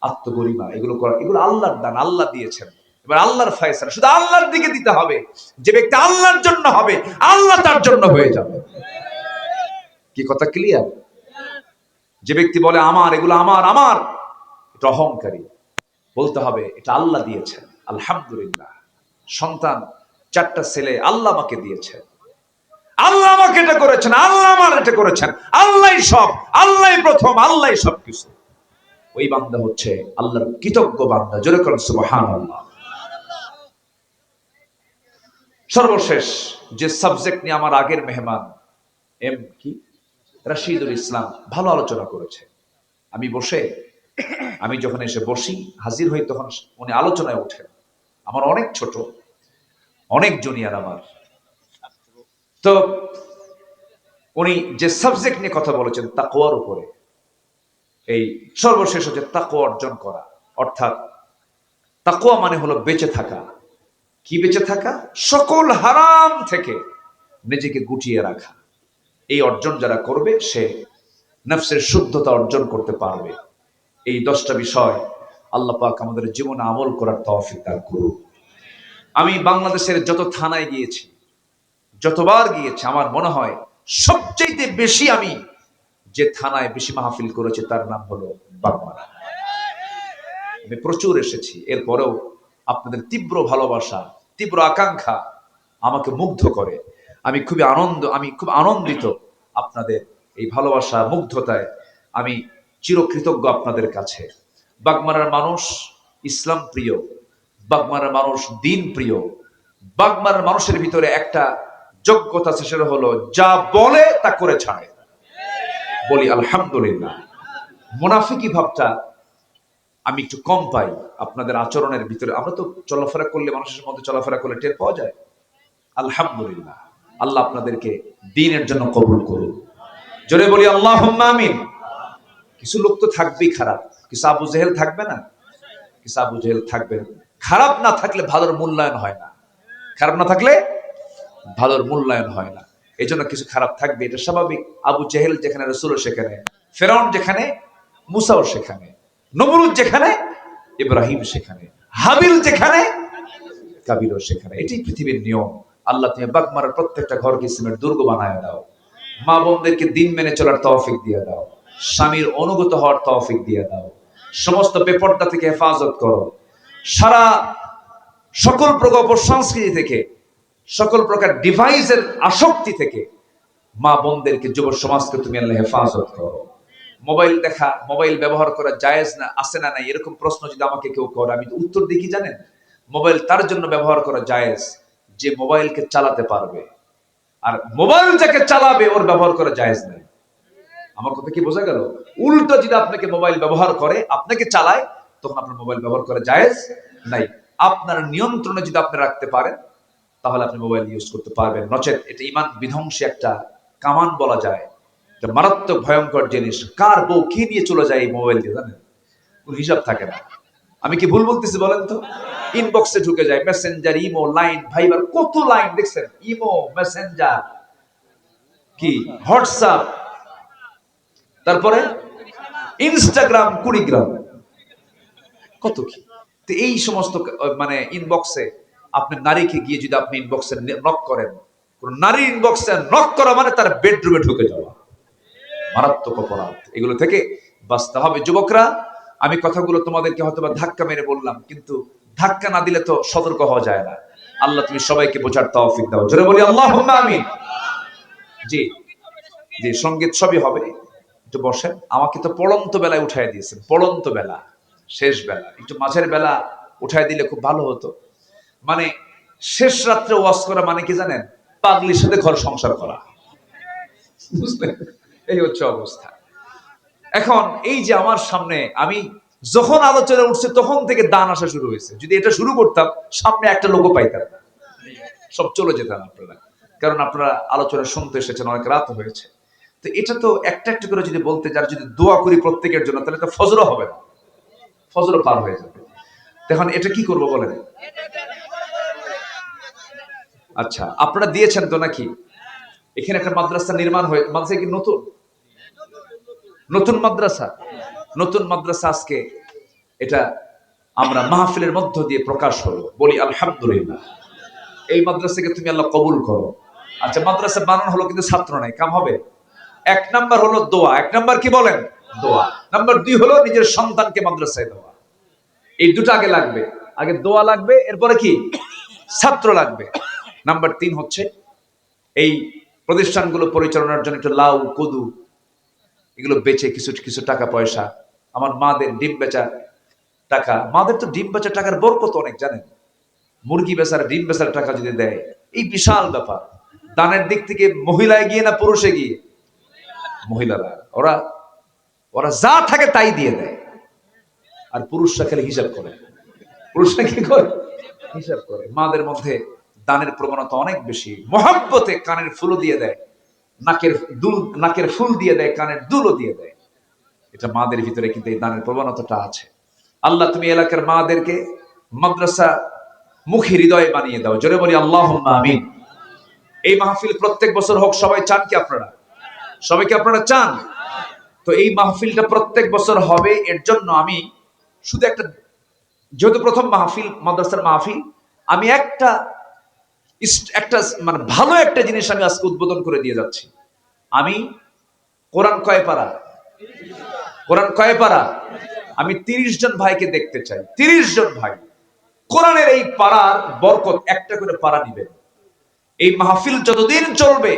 আত্মগরিমা এগুলো করা, এগুলো আল্লাহর দান, আল্লাহ দিয়েছেন। এবার আল্লাহর ফয়সালা শুধু আল্লাহর দিকে দিতে হবে। যে ব্যক্তি আল্লাহর জন্য হবে, আল্লাহ তার জন্য হয়ে যাবে। কি কথা ক্লিয়ার? যে ব্যক্তি বলে আমার, এগুলো আমার আমার, এটা অহংকারী। বলতে হবে এটা আল্লাহ দিয়েছেন, আলহামদুলিল্লাহ। সন্তান 4টা ছেলে আল্লাহ আমাকে দিয়েছেন, আল্লাহ আমাকে এটা করেছেন, আল্লাহ আমার এটা করেছেন, আল্লাহই সব, আল্লাহই প্রথম, আল্লাহই সবকিছু। ওই বান্দা হচ্ছে আল্লাহর কৃতজ্ঞ বান্দা। জোরে করুন সুবহানাল্লাহ। সর্বশেষ যে সাবজেক্ট নিয়ে আমার আগের মেহমান রাশিদুল ইসলাম ভালো আলোচনা করেছে, আমি যখন এসে বসি, হাজির হই, তখন উনি আলোচনায় ওঠেন। আমার অনেক ছোট, অনেক জুনিয়র আমার। তো উনি যে সাবজেক্ট নিয়ে কথা বলেছেন তাকওয়ার উপরে, এই সর্বশেষ হচ্ছে তাকওয়া অর্জন করা। অর্থাৎ তাকওয়া মানে হলো বেঁচে থাকা। কি বেঁচে থাকা? সকল হারাম থেকে নিজেকে গুটিয়ে রাখা। এই অর্জন যারা করবে, সে নফসের শুদ্ধতা অর্জন করতে পারবে। এই 10টা বিষয় আল্লাহ পাক আমাদের জীবনে আমল করার তৌফিক দান করুন। আমি বাংলাদেশের যত থানায় গিয়েছি, যতবার গিয়েছি, আমার মনে হয় সবচেয়ে বেশি আমি যে থানায় বেশি মাহফিল করেছি তার নাম হলো বাগমারা। আমি প্রচুর এসেছি, এরপরেও আপনাদের তীব্র ভালোবাসা, তীব্র আকাঙ্ক্ষা আমাকে মুগ্ধ করে। আমি খুব আনন্দিত আপনাদের এই ভালোবাসা, মুগ্ধতায়। আমি চিরকৃতজ্ঞ আপনাদের কাছে। বাগমারার মানুষ ইসলাম প্রিয়, বাগমারার মানুষ দ্বীন প্রিয়। বাগমারার মানুষের ভিতরে একটা যোগ্যতা আছে, সেটা হলো যা বলে তা করে ছাড়ে। বলি আলহামদুলিল্লাহ। মুনাফিকি ভাবটা আমি একটু কম পাই আপনাদের আচরণের ভিতরে। আমরা তো চলাফেরা করলে, মানুষের মধ্যে চলাফেরা করলে টের পাওয়া যায়। আলহামদুলিল্লাহ। আল্লাহ আপনাদেরকে দ্বীনের জন্য কবুল করুন। জোরে বলি আল্লাহুম্মা আমিন। কিছু লোক তো থাকবেই খারাপ, কিছু আবু জেহেল থাকবে না? কিছু আবু জেহেল থাকবে। খারাপ না থাকলে ভালোর মূল্যায়ন হয় না, খারাপ না থাকলে ভালোর মূল্যায়ন হয় না। এই জন্য কিছু খারাপ থাকবে, এটা স্বাভাবিক। আবু জেহেল যেখানে, রাসূলও সেখানে, ফেরাউন যেখানে, মুসাও সেখানে, নমরুদ যেখানে, ইব্রাহিম সেখানে, হাবিল যেখানে, কাবিলও সেখানে। এটাই পৃথিবীর নিয়ম। আল্লাহ তুমি বাগমারার প্রত্যেকটা ঘরকে ইসলামের দুর্গ বানায় দাও। মা বোনদেরকে দিন মেনে চলার তৌফিক দিয়ে দাও। স্বামীর অনুগত হওয়ার তৌফিক দিয়ে দাও। সমস্ত বেপরদা থেকে হেফাজত করো। সকল প্রকার অপসংস্কৃতি থেকে, সকল প্রকার ডিভাইসের আসক্তি থেকে মা বোনদেরকে, যুব সমাজকে তুমি আল্লাহ হেফাজত করো। মোবাইল দেখা, মোবাইল ব্যবহার করা জায়েজ না আছে না নাই, এরকম প্রশ্ন যদি আমাকে কেউ করে, আমি উত্তর দিই কি জানেন? মোবাইল তার জন্য ব্যবহার করা জায়েজ যে মোবাইলকে চালাতে পারবে, আর মোবাইল যাকে চালাবে ওর ব্যবহার করা জায়েজ নাই। আমার কথা কি বোঝা গেল? উল্টো যদি আপনাকে মোবাইল ব্যবহার করে, আপনাকে চালায়, তখন আপনার মোবাইল ব্যবহার করা জায়েজ নাই। আপনার নিয়ন্ত্রণে যদি আপনি রাখতে পারেন তাহলে আপনি মোবাইল ইউজ করতে পারবেন, নচেত এটা ঈমান বিধ্বংসী একটা কামান বলা যায়। এটা মারাত্মক ভয়ঙ্কর জিনিস। কার বউ কি নিয়ে চলে যায় এই মোবাইল দিয়ে, জানেন? কোন হিসাব থাকে না। আমি কি ভুল বলতেছি বলেন তো? ইনবক্সে ঢুকে যায়, মেসেঞ্জার, ইমো, লাইন, ভাইবার, কত লাইন দেখছেন, ইমো, মেসেঞ্জার, কি হোয়াটসঅ্যাপ, তারপরে ইনস্টাগ্রাম, কুড়িগ্রাম, কত কি। তো এই সমস্ত মানে ইনবক্সে আপনি নারীকে গিয়ে যদি আপনি ইনবক্সে নক করেন, কোন নারীর ইনবক্সে নক করা মানে তার বেডরুমে ঢুকে যাওয়া, মারাত্মক অপরাধ। এগুলো থেকে বাঁচতে হবে যুবকরা। আমি কথাগুলো তোমাদেরকে হয়তো বা ধাক্কা মেরে বললাম, কিন্তু ধাক্কা না দিলে তো সতর্ক হওয়া যায় না। আল্লাহ তুমি সবাইকে বোঝার তৌফিক দাও, জোরে বলি আল্লাহুম্মা আমিন। জি জি, সঙ্গীত সবই হবে। একটু বসেন। আমাকে তো পড়ন্ত বেলায় উঠায় দিয়েছেন, পড়ন্ত বেলা, শেষ বেলা, একটু মাঝের বেলা উঠায় দিলে খুব ভালো হতো। মানে শেষ রাত্রে ওয়াজ করা মানে কি জানেন? পাগলির সাথে ঘর সংসার করা, বুঝলেন? এই হচ্ছে অবস্থা। এখন এই যে আমার সামনে আমি যখন আলোচনা উঠছে তখন থেকে দান আসা শুরু হয়েছে। যদি এটা শুরু করতাম, সামনে একটা লোকও পাইতাম না, সব চলে যেতাম আপনারা। কারণ আপনারা আলোচনা শুনতে এসেছেন, অনেক রাত হয়েছে। তো এটা তো একটা একটা করে যদি বলতে যার, যদি দোয়া করি প্রত্যেকের জন্য, তাহলে তো ফজরও হবে না, ফজরও পার হয়ে যাবে। এখন এটা কি করব বলেন? আচ্ছা, আপনারা দিয়েছেন তো নাকি? এখানে একটা মাদ্রাসা নির্মাণ হয়ে, মাদ্রাসা কি নতুন? নতুন মাদ্রাসা, নতুন মাদ্রাসা আজকে এটা আমরা মাহফিলের মধ্য দিয়ে প্রকাশ হলো, বলি আলহামদুলিল্লাহ। এই মাদ্রাসাকে তুমি আল্লাহ কবুল করো। আচ্ছা, মাদ্রাসা বানানো হলো কিন্তু ছাত্র নাই, কাম হবে। এক নাম্বার হলো দোয়া, এক নাম্বার কি বলেন? দোয়া। নাম্বার 2 হলো নিজের সন্তানকে মাদ্রাসায় দেওয়া। এই দুটো আগে লাগবে, আগে দোয়া লাগবে, এরপরে কি? ছাত্র লাগবে। নাম্বার 3 হচ্ছে এই প্রতিষ্ঠানগুলো পরিচালনার জন্য একটু লাউ, কদু এগুলো বেচে কিছু কিছু টাকা পয়সা, আমার মাদের ডিম বেচা টাকা, মাদের তো ডিম বেচা টাকার বরকত অনেক, জানেন? মুরগি বেচার, ডিম বেচার টাকা যদি দেয়, এই বিশাল ব্যাপার। দানের দিক থেকে মহিলায় গিয়ে না পুরুষে গিয়ে? মহিলারা, ওরা ওরা যা থাকে তাই দিয়ে দেয়, আর পুরুষরা খালি হিসাব করে। পুরুষরা কি করে? হিসাব করে। মাদের মধ্যে দানের প্রবণতা অনেক বেশি। মহব্বতে কানের ফুলও দিয়ে দেয়, নাকের দুল, নাকের ফুল দিয়ে দেয়, কানের দুলও দিয়ে দেয়। এটা মাদের ভিতরে কিন্তু এই দানের প্রবণতাটা আছে। আল্লাহ তুমি এলাকার মাদেরকে মাদ্রাসা মুখী হৃদয় বানিয়ে দাও, জোরে বলি আল্লাহুম্মা আমিন। এই মাহফিল প্রত্যেক বছর হোক, সবাই চান কি আপনারা? সবাইকে আপনারা চান? তো এই মাহফিলটা প্রত্যেক বছর হবে, এর জন্য আমি শুধু একটা, যেহেতু প্রথম মাহফিল, মাদ্রাসার মাহফিল, আমি একটা একটা মানে ভালো একটা জিনিস আমি আজকে উদ্বোধন করে দিয়ে যাচ্ছি। আমি কোরআন কয় পারা? কোরআন কয় পারা? আমি 30 জন ভাইকে দেখতে চাই, 30 জন ভাই কোরআনের এই পারার বরকত, একটা করে পারা নিবেন। এই মাহফিল যতদিন চলবে,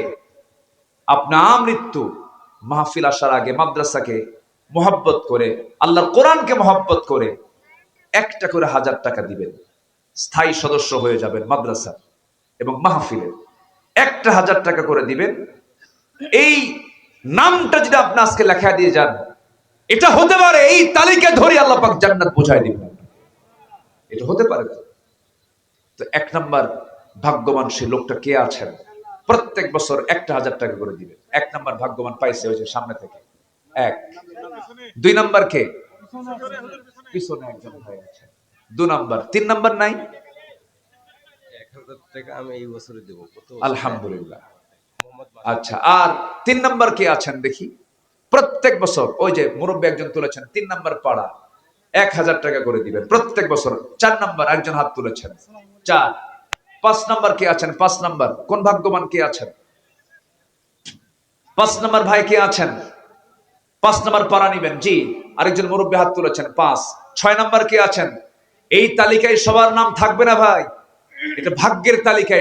আপনার মৃত্যু, মাহফিল আসার আগে মাদ্রাসাকে মোহাব্বত করে, আল্লাহর কোরআনকে মোহাব্বত করে একটা করে 1000 টাকা দিবেন, স্থায়ী সদস্য হয়ে যাবেন মাদ্রাসা এবং মাহফিলের। একটা 1000 টাকা করে দিবেন। এই নামটা যদি আপনি আজকে লেখা দিয়ে যান, এটা হতে পারে এই তালিকা ধরে আল্লাহ পাক জান্নাত বোঝায় দিবেন, এটা হতে পারে। তো 1 নাম্বার ভাগ্যবান সে লোকটা কে আছেন? প্রত্যেক বছর একটা 1000 টাকা করে দিবেন। 1 নাম্বার ভাগ্যবান পাইছে ওই যে সামনে থেকে 1। 2 নাম্বার কে? পিছনে একজন ভাই আছে। 2 নাম্বার। 3 নাম্বার নাই? 1000 টাকা আমি এই বছরে দেব। আলহামদুলিল্লাহ। আচ্ছা, আর 3 নাম্বার কে আছেন দেখি? প্রত্যেক বছর ওই যে মুরব্বী একজন তুলেছেন, 3 নাম্বার পাড়া, 1000 টাকা করে দিবেন প্রত্যেক বছর। 4 নাম্বার একজন হাত তুলেছেন, 4। 5 নাম্বার কে আছেন? 5 নাম্বার কোন ভাগ্যবান কে আছেন? 5 নাম্বার ভাই কে আছেন? 5 নাম্বার পাড়া নিবেন। জি, আরেকজন মুরব্বী হাত তুলেছেন, 5। 6 নাম্বার কে আছেন? এই তালিকায় সবার নাম থাকবে না ভাই, এটা ভাগ্যের তালিকা,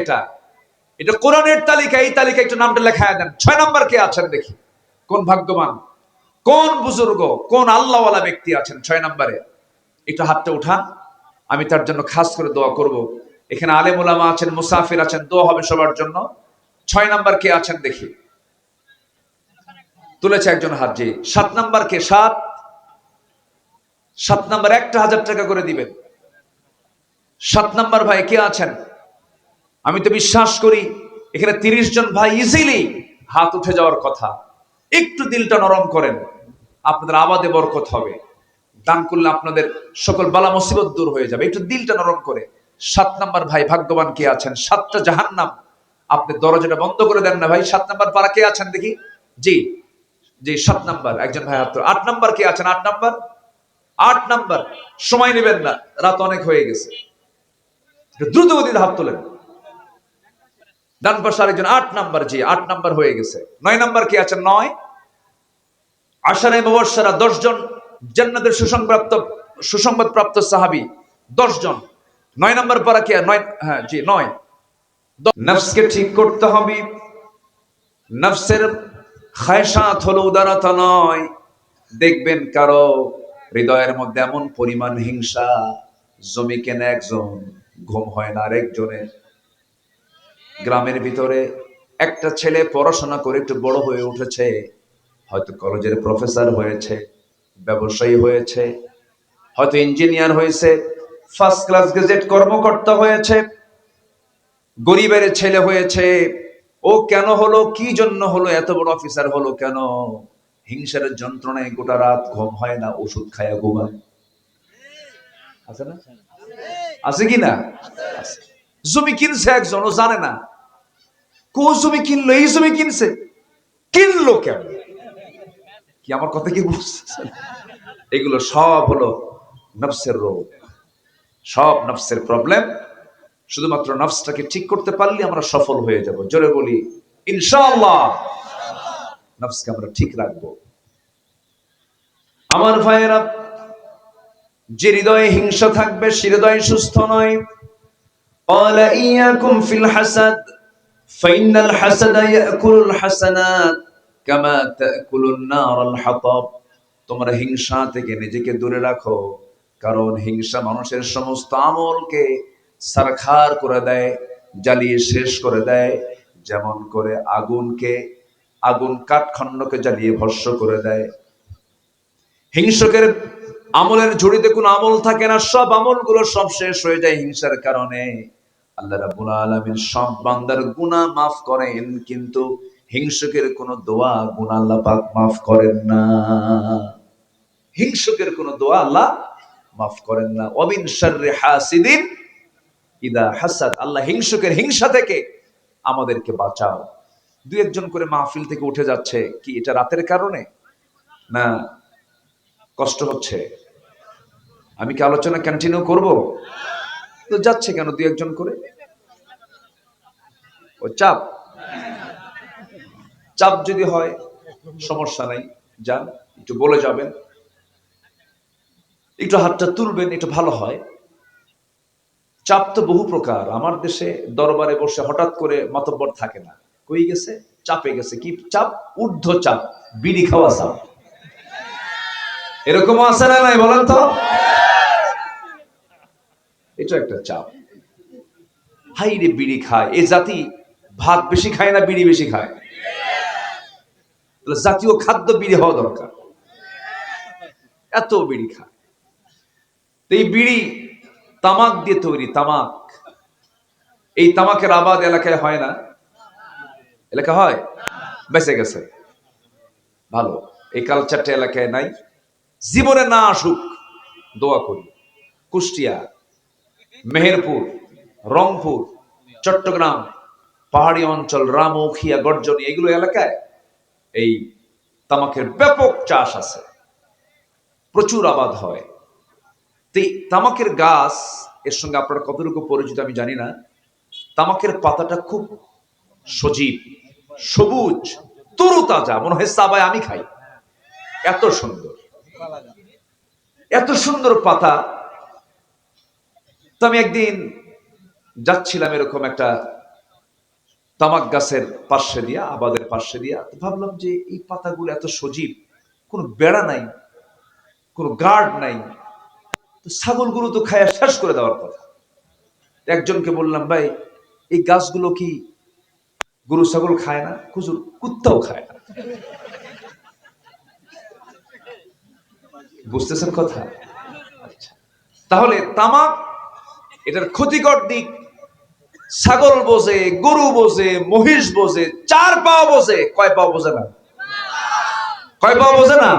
এটা কোরআনের তালিকা। এই তালিকায় একটু নামটা লেখায় দেন। 6 নাম্বার কে আছেন দেখি, কোন ভাগ্যবান? কোন বুজুর্গ, কোন আল্লাহওয়ালা ব্যক্তি আছেন 6 নম্বরে? একটু হাতটা উঠান, আমি তার জন্য খাস করে দোয়া করব। এখানে আলেম ওলামা আছেন, মুসাফির আছেন, দোয়া হবে সবার জন্য। 6 নাম্বার কে আছেন দেখি? তুলেছে একজন হাত। জি। 7 নাম্বার কে? 7 নাম্বার 1000 টাকা করে দিবেন। 7 নাম্বার ভাই কে আছেন? আমি তো বিশ্বাস করি এখানে 30 জন ভাই ইজিলি হাত উঠে যাওয়ার কথা। একটু দিলটা নরম করেন, আপনাদের আবাদে বরকত হবে। দান করলে আপনাদের সকল বালা মুসিবত দূর হয়ে যাবে। একটু দিলটা নরম করে। 7 নাম্বার ভাই ভাগ্যবান কে আছেন? 7টা জাহান্নাম আপনি দরজাটা বন্ধ করে দেন না ভাই। 7 নাম্বার পারা কে আছেন দেখি? জি জি, 7 নাম্বার একজন ভাই হাত। 8 নাম্বার কে আছেন? 8 নাম্বার, 8 নাম্বার। সময় নেবেন না, রাত অনেক হয়ে গেছে, দ্রুত গতিতে হাত তোলেন। ডান পাশে আরেকজন 8 নাম্বার। জি, 8 নাম্বার হয়ে গেছে। 9 নাম্বার কে আছেন? 9। আশারায়ে মুবাশশারা 10 জন জান্নাতের সুসংবাদ প্রাপ্ত সাহাবী 10 জন। 9 নাম্বার পারা কে? 9। হ্যাঁ জি, 9। নফসকে ঠিক করতে হবে। নফসের খায়সাত হলো উদারতা নয়। দেখবেন কারো হৃদয়ের মধ্যে এমন পরিমাণ হিংসা, জমি কেনে একজন, ঘুম হয় না আরেকজনের। গ্রামের ভিতরে একটা ছেলে পড়াশোনা করে একটু বড় হয়ে উঠেছে, হয়তো কলেজের প্রফেসর হয়েছে, ব্যবসায়ী হয়েছে, হয়তো ইঞ্জিনিয়ার হয়েছে, ফার্স্ট ক্লাস গ্রেজুয়েট কর্মকর্তা হয়েছে, গরিবের ছেলে হয়েছে। ও কেন হলো, কি জন্য হলো, এত বড় অফিসার হলো কেন? হিংসার যন্ত্রণায় গোটা রাত ঘুম হয় না, ওষুধ খায়া ঘুমায়। আছে না? আছে কি না? জমি কিনছে একজন, ও জানে না কো জমি কিনলো, এই জমি কিনছে। কিনলো কেন? কি আমার কথা কি বুঝছেন? এগুলো সব হলো নফসের রোগ, সব নফসের প্রবলেম। শুধুমাত্র নফসটাকে ঠিক করতে পারলে আমরা সফল হয়ে যাব। জোরে বলি ইনশাআল্লাহ। নফসকে আমরা ঠিক রাখবো। আমার ভাইয়েরা, যে হৃদয়ে হিংসা থাকবে সে হৃদয় সুস্থ নয়। قال إياكم في الحسد فإن الحسد يأكل الحسنات كما تأكل النار الحطب। তোমরা হিংসা থেকে নিজেকে দূরে রাখো, কারণ হিংসা মানুষের সমস্ত আমলকে সারখার করে দেয়, জ্বালিয়ে শেষ করে দেয়। যেমন করে আগুন কাঠখণ্ডকে জ্বালিয়ে ভস্ম করে দেয়। হিংসকের আমলের ঝুড়িতে কোনো আমল থাকে না, সব আমলগুলো সব শেষ হয়ে যায় হিংসার কারণে। আল্লাহ রাব্বুল আলামিন সব বান্দার গুনাহ মাফ করেন, কিন্তু হিংসকের কোনো দোয়া গুনাহ আল্লাহ পাক মাফ করেন না। হিংসকের কোনো দোয়া আল্লাহ মাফ করেন না। ওয়ামিন শাররি হাসিদিন ইদা হাসাদ। আল্লাহ হিংসকের হিংসা থেকে আমাদেরকে বাঁচাও। দুই একজন করে মাহফিল থেকে উঠে যাচ্ছে, কি এটা রাতের কারণে না কষ্ট হচ্ছে? আমি কি আলোচনা কন্টিনিউ করব? তো যাচ্ছে কেন দুই একজন করে? ও চাপ। চাপ যদি হয় সমস্যা নাই, যান একটু বলে যাবেন, একটু হাতটা তুলবেন, একটু ভালো হয়। চাপ তো বহু প্রকার। আমার দেশে দরবারে বসে হঠাৎ করে মাতব্বর থাকে না, কই গেছে? চাপে গেছে। কি চাপ? ঊর্ধ্ব চাপ, বিড়ি খাওয়া চাপ। এরকম আছে না নাই বলেন তো? এটা একটা চাপ। হাই রে, বিড়ি খায় এ জাতি, ভাত বেশি খায় না বিড়ি বেশি খায়? জাতীয় খাদ্য বিড়ি হওয়া দরকার। এত বিড়ি খায়। এই বিড়ি তামাক দিয়ে তৈরি, তামাক। এই তামাকের আবাদ এলাকায় হয় না? এলাকা হয়? বেঁচে গেছে, ভালো। এই কালচারটা এলাকায় নাই। জীবনে না আসুক, দোয়া করি। কুষ্টিয়া, মেহেরপুর, রংপুর, চট্টগ্রাম, পাহাড়ি অঞ্চল, রামৌখিয়া, গর্জনী, এগুলো এলাকায় এই তামাকের ব্যাপক চাষ আছে, প্রচুর আবাদ হয়। তামাকের গাছ এর সঙ্গে আপনার কতটুকু পরিচিত আমি জানি না। তামাকের পাতাটা খুব সজীব, সবুজ, তরুতাজা, মনে হয় সাবায় আমি খাই। এত সুন্দর, এত সুন্দর পাতা। তো আমি একদিন যাচ্ছিলাম এরকম একটা তামাক গাছের পাশে দিয়া, আবাদের পাশে দিয়া, ভাবলাম যে এই পাতাগুলো এত সজীব, কোনো বেড়া নাই, কোনো গার্ড নাই, তো ছাগলগুলো তো খায়া শেষ করে দেওয়ার কথা। একজনকে বললাম, ভাই এই গাছগুলো কি গরু ছাগল খায় না? হুজুর কুত্তাও খায় না। বুঝতেছেন কথা? আচ্ছা, তাহলে তামাক এটার ক্ষতিকর দিক ছাগল বোঝে, গরু বোঝে, মহিষ বোঝে, 4 পাও বোঝে, কয় পাও বোঝে না? কয় পাও বোঝে না?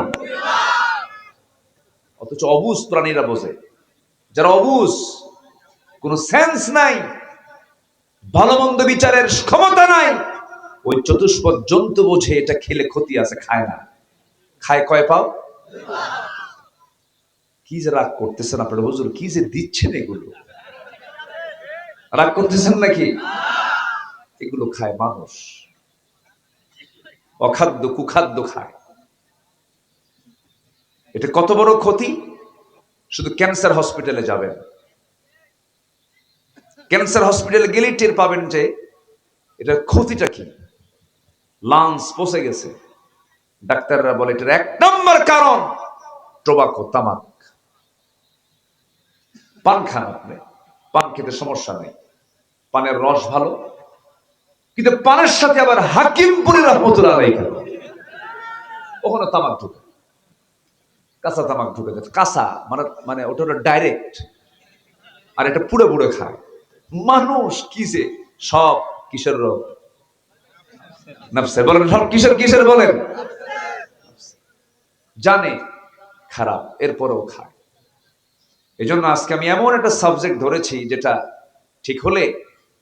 অথচ অবুঝ প্রাণীরা বোঝে। যারা অবুঝ, কোন সেন্স নাই, ভালো মন্দ বিচারের ক্ষমতা নাই, ওই চতুষ্পদ জন্তু বোঝে এটা খেলে ক্ষতি আছে, খায় না। খায় কয় পাও? কি যে রাগ করতেছেন আপনারা হুজুর, কি যে দিচ্ছেন এগুলো, রাগ করতেছেন নাকি? এগুলো খায় মানুষ, অখাদ্য কুখাদ্য খায়। এটা কত বড় ক্ষতি! শুধু ক্যান্সার হসপিটালে যাবেন, ক্যান্সার হসপিটালে গেলেই টের পাবেন যে এটার ক্ষতিটা কি। লাংস পচে গেছে, ডাক্তাররা বলে এটার 1 নম্বর কারণ টোবাকো, তামাক। পান খান আপনি, পান খেতে সমস্যা নেই, পানের রস ভালো, কিন্তু পানের সাথে আবার হাকিমপুরি রহমতুল্লাহ আলাইহি ওখানে তামাক ঢুকে, কাঁচা তামাক ঢুকে যাচ্ছে। কাঁচা মানে মানে ওটা হলো ডাইরেক্ট, আর এটা পুড়ে পুড়ে খায় মানুষ। কি যে সব কিসের রোগ? নাফসের। বলেন সব কিসের কিসের বলেন? জানে খারাপ, এরপরেও খায়। এই জন্য আজকে আমি এমন একটা সাবজেক্ট ধরেছি যেটা ঠিক হলে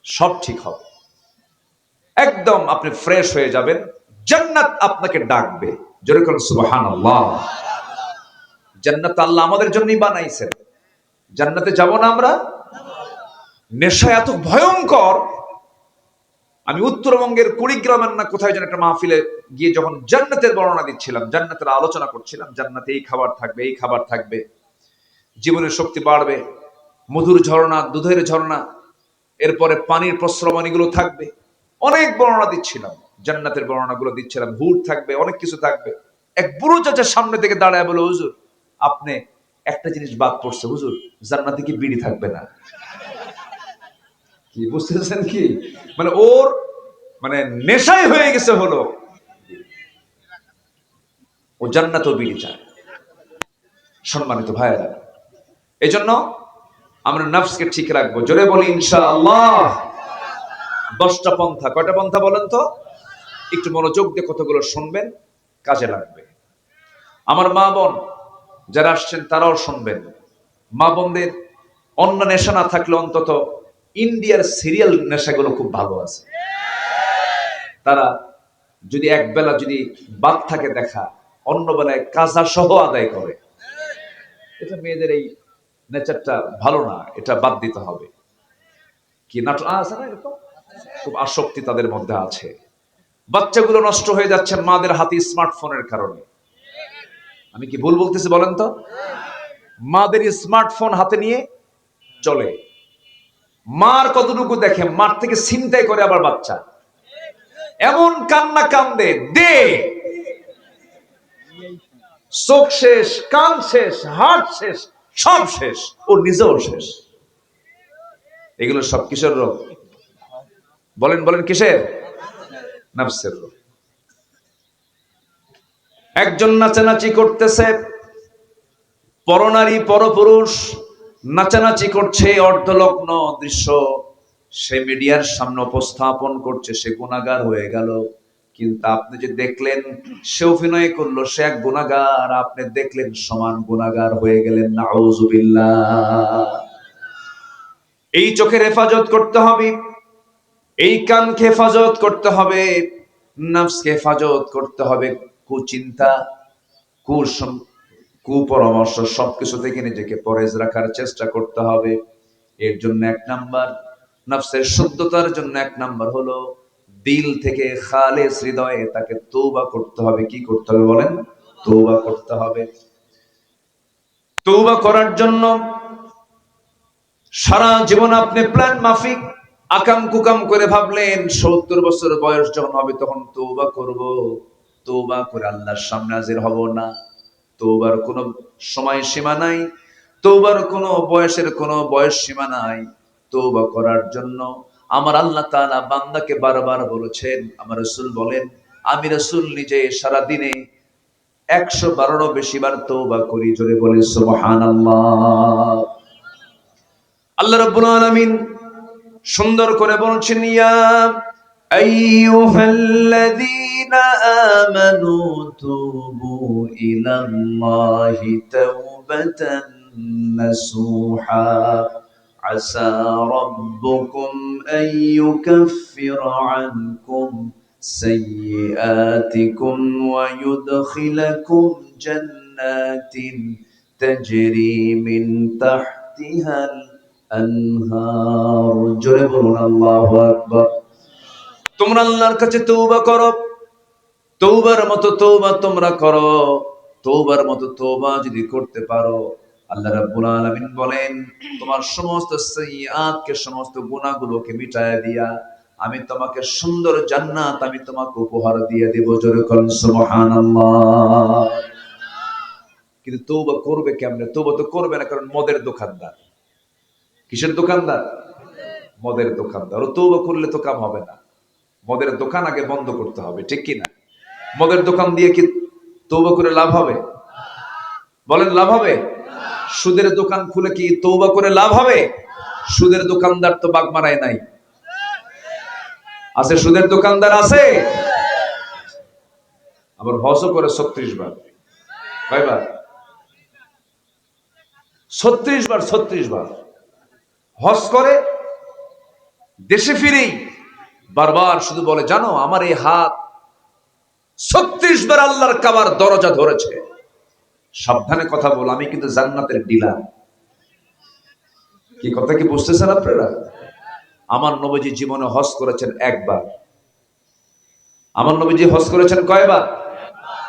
সব ঠিক হবে, একদম আপনি ফ্রেশ হয়ে যাবেন, জান্নাত আপনাকে ডাকবে। জোরে করুন সুবহানাল্লাহ। জান্নাত আল্লাহ আমাদের জন্যই বানাইছেন, জান্নাতে যাব না আমরা? নেশা এত ভয়ঙ্কর। আমি উত্তরবঙ্গের কুড়িগ্রামের না কোথায় যেন একটা মাহফিলে গিয়ে যখন জান্নাতের বর্ণনা দিচ্ছিলাম, জান্নাতের আলোচনা করছিলাম, জান্নাতে এই খাবার থাকবে, এই খাবার থাকবে, জীবনের শক্তি বাড়বে, মধুর ঝর্ণা, দুধের ঝর্ণা, এরপরে পানির প্রস্রবণ, এগুলো থাকবে। অনেক বর্ণনা দিচ্ছিলাম, জান্নাতের বর্ণনাগুলো দিচ্ছিলাম, হুট থাকবে, অনেক কিছু থাকবে। এক বুড়ো চাচার সামনে থেকে দাঁড়ায় বলে, হুজুর আপনি একটা জিনিস বাদ পড়ছে, হুজুর জান্নাতে কি বিড়ি থাকবে না? কি বুঝতেছেন কি? মানে ওর মানে নেশাই হয়ে গেছে হলো ও জান্নাতেও বিড়ি চায়। সম্মানিত ভাইয়েরা, এই জন্য আমরা নফসকে ঠিক রাখবো। জোরে বলি ইনশাআল্লাহ। 10টা পন্থা। কয়টা পন্থা বলেন তো? একটু মনোযোগ দিয়ে কতগুলো শুনবেন, কাজে লাগবে। আমার মা বোন যারা আসছেন তারাও শুনবেন। মা বোনদের অন্য নেশা না থাকলে অন্তত ইন্ডিয়ার সিরিয়াল নেশাগুলো খুব ভালো আছে। তারা যদি এক বেলা যদি বাদ থাকে দেখা, অন্য বেলায় কাজা সহ আদায় করে। এটা মেয়েদের এই নেচারটা ভালো না, এটা বাদ দিতে হবে। কি নাটক আছে না এরকম, খুব আসক্তি তাদের মধ্যে আছে। বাচ্চাগুলো নষ্ট হয়ে যাচ্ছে মাদের হাতে স্মার্টফোনের কারণে। আমি কি ভুল বলতেছি বলেন তো? মাদের স্মার্টফোন হাতে নিয়ে চলে, মার কতটুকু দেখে, মার থেকে ছিনতাই করে আবার বাচ্চা। এমন কান্না কান্দে, দে চোখ শেষ, কান শেষ, হাত শেষ, সব শেষ, ও নিজেও শেষ। এগুলো সব কিসের রোগ? বলেন বলেন কিসের? নফসের রোগ। একজন নাচানাচি করতেছে, পরনারী পরপুরুষ নাচানাচি করছে, অর্ধলগ্ন দৃশ্য সে মিডিয়ার সামনে উপস্থাপন করছে, সে গুনাহগার হয়ে গেল। কিন্তু আপনি যে দেখলেন সে অভিনয় করলো, সে এক গুনাহগার, আপনি দেখলেন সমান গুনাহগার হয়ে গেলেন। নাউযুবিল্লাহ। এই চোখের হেফাজত করতে হবে, এই কানকে হেফাজত করতে হবে, নফসকে হেফাজত করতে হবে, কুচিন্তা, কুপরামর্শ সবকিছু থেকে নিজেকে পরেজ রাখার চেষ্টা করতে হবে। এর জন্য 1 নাম্বার, নফসের শুদ্ধতার জন্য 1 নাম্বার হলো দিল থেকে খালেস হৃদয়ে তাকে তওবা করতে হবে। কি করতে হবে বলেন? তওবা করতে হবে। তওবা করার জন্য সারা জীবন আপনি প্ল্যান মাফিক আকাম কুকাম করে ভাবলেন 70 বছর বয়স যখন হবে তখন তওবা করব, তওবা করে আল্লাহর সামনে হাজির হব না। তওবার কোনো সময় সীমা নাই, তওবার কোনো বয়সের কোনো বয়স সীমা নাই। তওবা করার জন্য আমার আল্লাহ তাআলা বান্দাকে বারবার বলেছেন। আমার রাসূল বলেন, আমি রাসূল নিজে সারা দিনে 112 বেশি বার তওবা করি। জোরে বলে সুবহানাল্লাহ। আল্লাহ রাব্বুল আলামিন সুন্দর করে বলছেন, ইয়া আইয়ুহাল্লাযীনা আমানু তুবু ইলাল্লাহি তাওবাতান নাসুহা আসা রাব্বুকুম আন ইউকাফফিরা আনকুম সাইয়্যাতিকুম ওয়া ইউদখিলাকুম জান্নাতিন তাজরি মিন তাহতিহাল আনহার। জোরে বলুন আল্লাহু আকবার। তোমরা আল্লাহর কাছে তওবা করো, তওবার মতো তওবা তোমরা করো। তওবার মতো তওবা যদি করতে পারো, আল্লাহ রাব্বুল আলামিন বলেন, তোমার সমস্ত সাইয়্যাতকে, সমস্ত গুনাহগুলোকে মিটায় দিয়া আমি তোমাকে সুন্দর জান্নাত আমি তোমাকে উপহার দিয়ে দেব। জোরে বলুন সুবহানাল্লাহ। কিন্তু তওবা করবে কেমনে? তওবা তো করবে না, কারণ মদের দোকানদার। কিসের দোকানদার? মদের দোকানদার। ও তওবা করলে তো কাম হবে না। মদের দোকান আগে বন্ধ করতে হবে, ঠিক কি না? মদের দোকান দিয়ে কি তওবা করে লাভ হবে? বলেন লাভ হবে? সুদের দোকান খুলে কি তওবা করে লাভ হবে? সুদের দোকানদার তো বাগমারায় নাই। আছে সুদের দোকানদার আছে? আবার হজও করে 36 বার। কয়বার? 36 বার। 36 বার হজ করে, দেশে ফিরেই বারবার শুধু বলে, জানো আমার এই হাত 36 বার আল্লাহর কাবার দরজা ধরেছে। সাবধানে কথা বল, আমি কিন্তু জান্নাতের ডিলার। কি কথা কি বুঝতেছেন আপনারা? আমার নবীজি জীবনে হজ করেছেন একবার। আমার নবীজি হজ করেছেন কয়বার?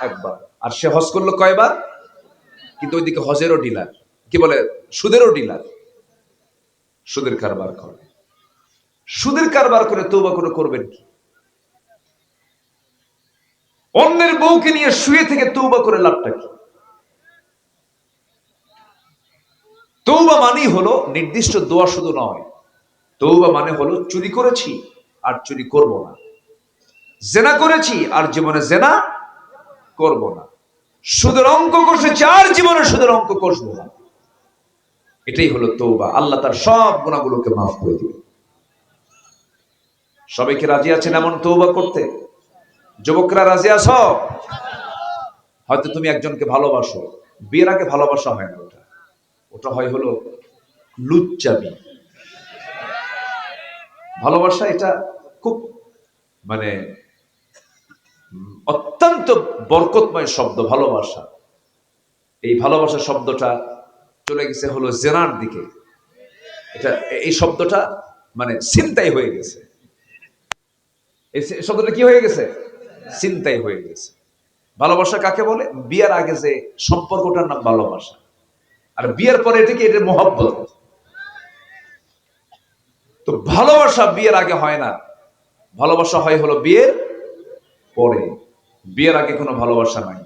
একবার। আর সে হজ করলো কয়বার? কিন্তু ওইদিকে হজেরও ডিলার, কি বলে, সুদেরও ডিলার। সুদের কারবার করে। সুদের কারবার করে তওবা করে করবেন কি? অন্যের বউকে নিয়ে শুয়ে থেকে তওবা করে লাভটা কি? তওবা মানেই হলো নির্দিষ্ট দোয়া শুধু নয়। তওবা মানে হলো চুরি করেছি আর চুরি করব না, জেনা করেছি আর জীবনে জেনা করব না, সুদের অঙ্ক কষেছি আর জীবনে সুদের অঙ্ক কষবো না। এটাই হলো তওবা। আল্লাহ তার সব গুনাহগুলোকে মাফ করে দিবেন। সবাইকে রাজি আছেন এমন তওবা করতে? যুবকরা রাজি আছো? হয়তো তুমি একজনকে ভালোবাসো, বিয়ের আগে ভালোবাসা হয় না, ওটা ওটা হয় হলো লুচ্চামি। ভালোবাসা এটা খুব মানে অত্যন্ত বরকতময় শব্দ ভালোবাসা। এই ভালোবাসা শব্দটা চলে গেছে হলো জেনার দিকে। এটা এই শব্দটা মানে ছিনতাই হয়ে গেছে। এই শব্দটা কি হয়ে গেছে? ছিনতাই হয়ে গেছে। ভালোবাসা কাকে বলে? বিয়ের আগে যে সম্পর্কটার নাম ভালোবাসা, আর বিয়ের পরে এটাকে এটা মহব্বত। তো ভালোবাসা বিয়ের আগে হয় না, ভালোবাসা হয় হলো বিয়ের পরে। বিয়ের আগে কোনো ভালোবাসা নাই।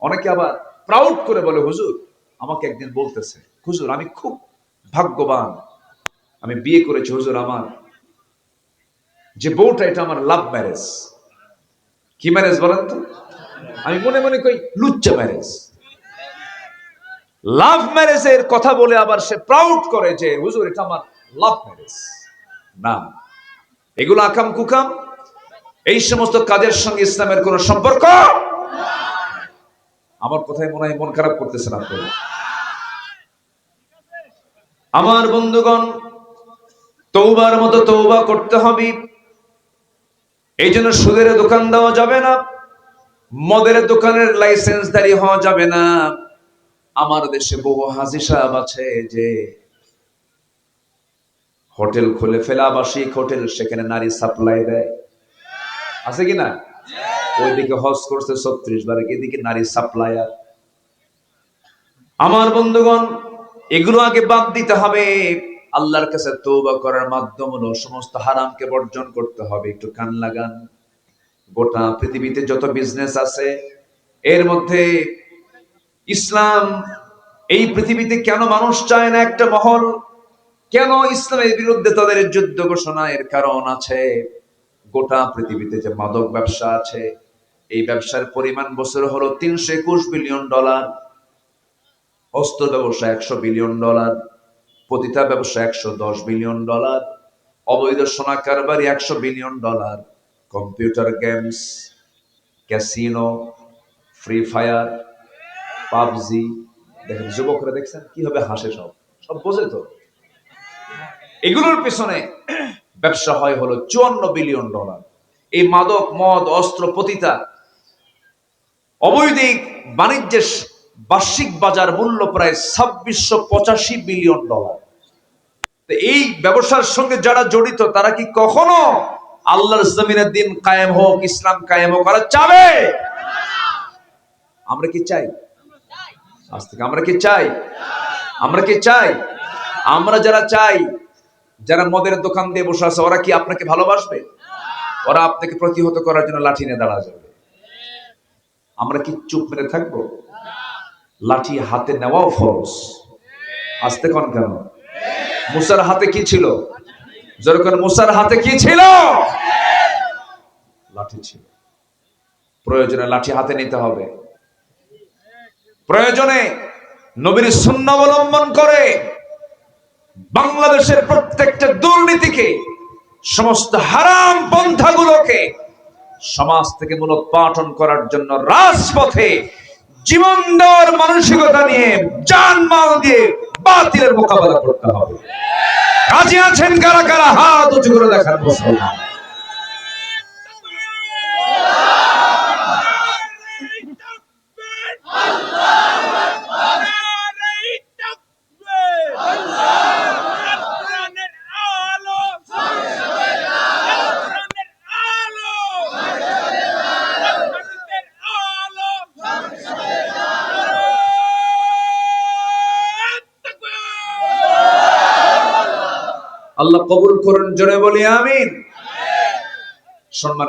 অনেকে আবার প্রাউড করে বলে, হুজুর আমাকে একদিন বলতেছে, হুজুর আমি খুব ভাগ্যবান, আমি বিয়ে করেছি হুজুর, আমার যে বউটা এটা আমার লাভ ম্যারেজ। কি ম্যারেজ বলেন তো? আমি মনে মনে কই লুচ্চা ম্যারেজ। লাভ ম্যারেজের কথা বলে আবার সে প্রাউড করে যে হুজুর এটা আমার লাভ ম্যারেজ। না, এগুলো আকাম কুকাম। এই সমস্ত কাজের সঙ্গে ইসলামের কোন সম্পর্ক। আমার কথায় মনে হয় মন খারাপ করতেছেন আপনারা। আমার বন্ধুগণ, তওবার মতো তওবা করতে হবে। এই জন্য সুদের দোকান দেওয়া যাবে না, মদের দোকানের লাইসেন্সদারি হওয়া যাবে না। আমার দেশে বহু হাজী সাহেব আছে যে হোটেল খুলে ফেলে, আবাসিক হোটেল, সেখানে নারী সাপ্লাই দেয়। আছে কিনা? ওইদিকে হজ করছে 36 বার, এদিকে নারী সাপ্লায়ার। আমার বন্ধুগণ, এগুলো আগে বাদ দিতে হবে। আল্লাহর কাছে তওবা করার মাধ্যম হলো সমস্ত হারামকে বর্জন করতে হবে। একটু কান লাগান। গোটা পৃথিবীতে যত বিজনেস আছে এর মধ্যে ইসলাম, এই পৃথিবীতে কেন মানুষ চায় না একটা মহল, কেন ইসলামের বিরুদ্ধে তাদের যুদ্ধ ঘোষণা? এর কারণ আছে, গোটা পৃথিবীতে যে মাদক ব্যবসা আছে এই ব্যবসার পরিমাণ বছরে হলো $321 বিলিয়ন, অস্ত্র ব্যবসা $100 বিলিয়ন, পতিতা ব্যবসা $110 বিলিয়ন, অবৈধ সোনা কারবারি $100 billion, computer games, casino, free fire, PUBG. দেখেন যুবকরা, দেখছেন কিভাবে হাসে, সব সব বোঝে তো। এগুলোর পেছনে ব্যবসা হয় হলো $54 বিলিয়ন। এই মাদক, মদ, অস্ত্র, পতিতা, অবৈধিক বাণিজ্যের বার্ষিক বাজার মূল্য প্রায় $2685 বিলিয়ন। এই ব্যবসার সঙ্গে যারা জড়িত তারা কি কখনো আল্লাহর জমিনের দিন কায়েম হোক, ইসলাম কায়েম হোক করা চাবে? আমরা কি চাই? আজ থেকে আমরা কি চাই? আমরা কি চাই? আমরা যারা চাই, যারা মদের দোকান দিয়ে বসে আছে, ওরা কি আপনাকে ভালোবাসবে? ওরা আপনাকে প্রতিহত করার জন্য লাঠি নিয়ে দাঁড়া যাবে। আমরা কি চুপ মেরে থাকবো? লাঠি হাতে নেওয়াও ফরজ। আসতে কোন কেন? মুসার হাতে কি ছিল? যেরকম মুসার হাতে কি ছিল? লাঠি ছিল। প্রয়োজনে লাঠি হাতে নিতে হবে। প্রয়োজনে নবীর সুন্নাহ অবলম্বন করে বাংলাদেশের প্রত্যেকটা দুর্নীতিকে, সমস্ত হারাম পন্থাগুলোকে সমাজ থেকে মূলোৎপাটন করার জন্য রাজপথে জীবন দেওয়ার মানসিকতা নিয়ে, জানমাল দিয়ে বাতিলের মোকাবেলা করতে হবে। রাজি আছেন কারা কারা? হাত উঁচু করে দেখার মুসলমান। আল্লাহ কবুল করুন, জোরে বলি আমিন। সম্মান।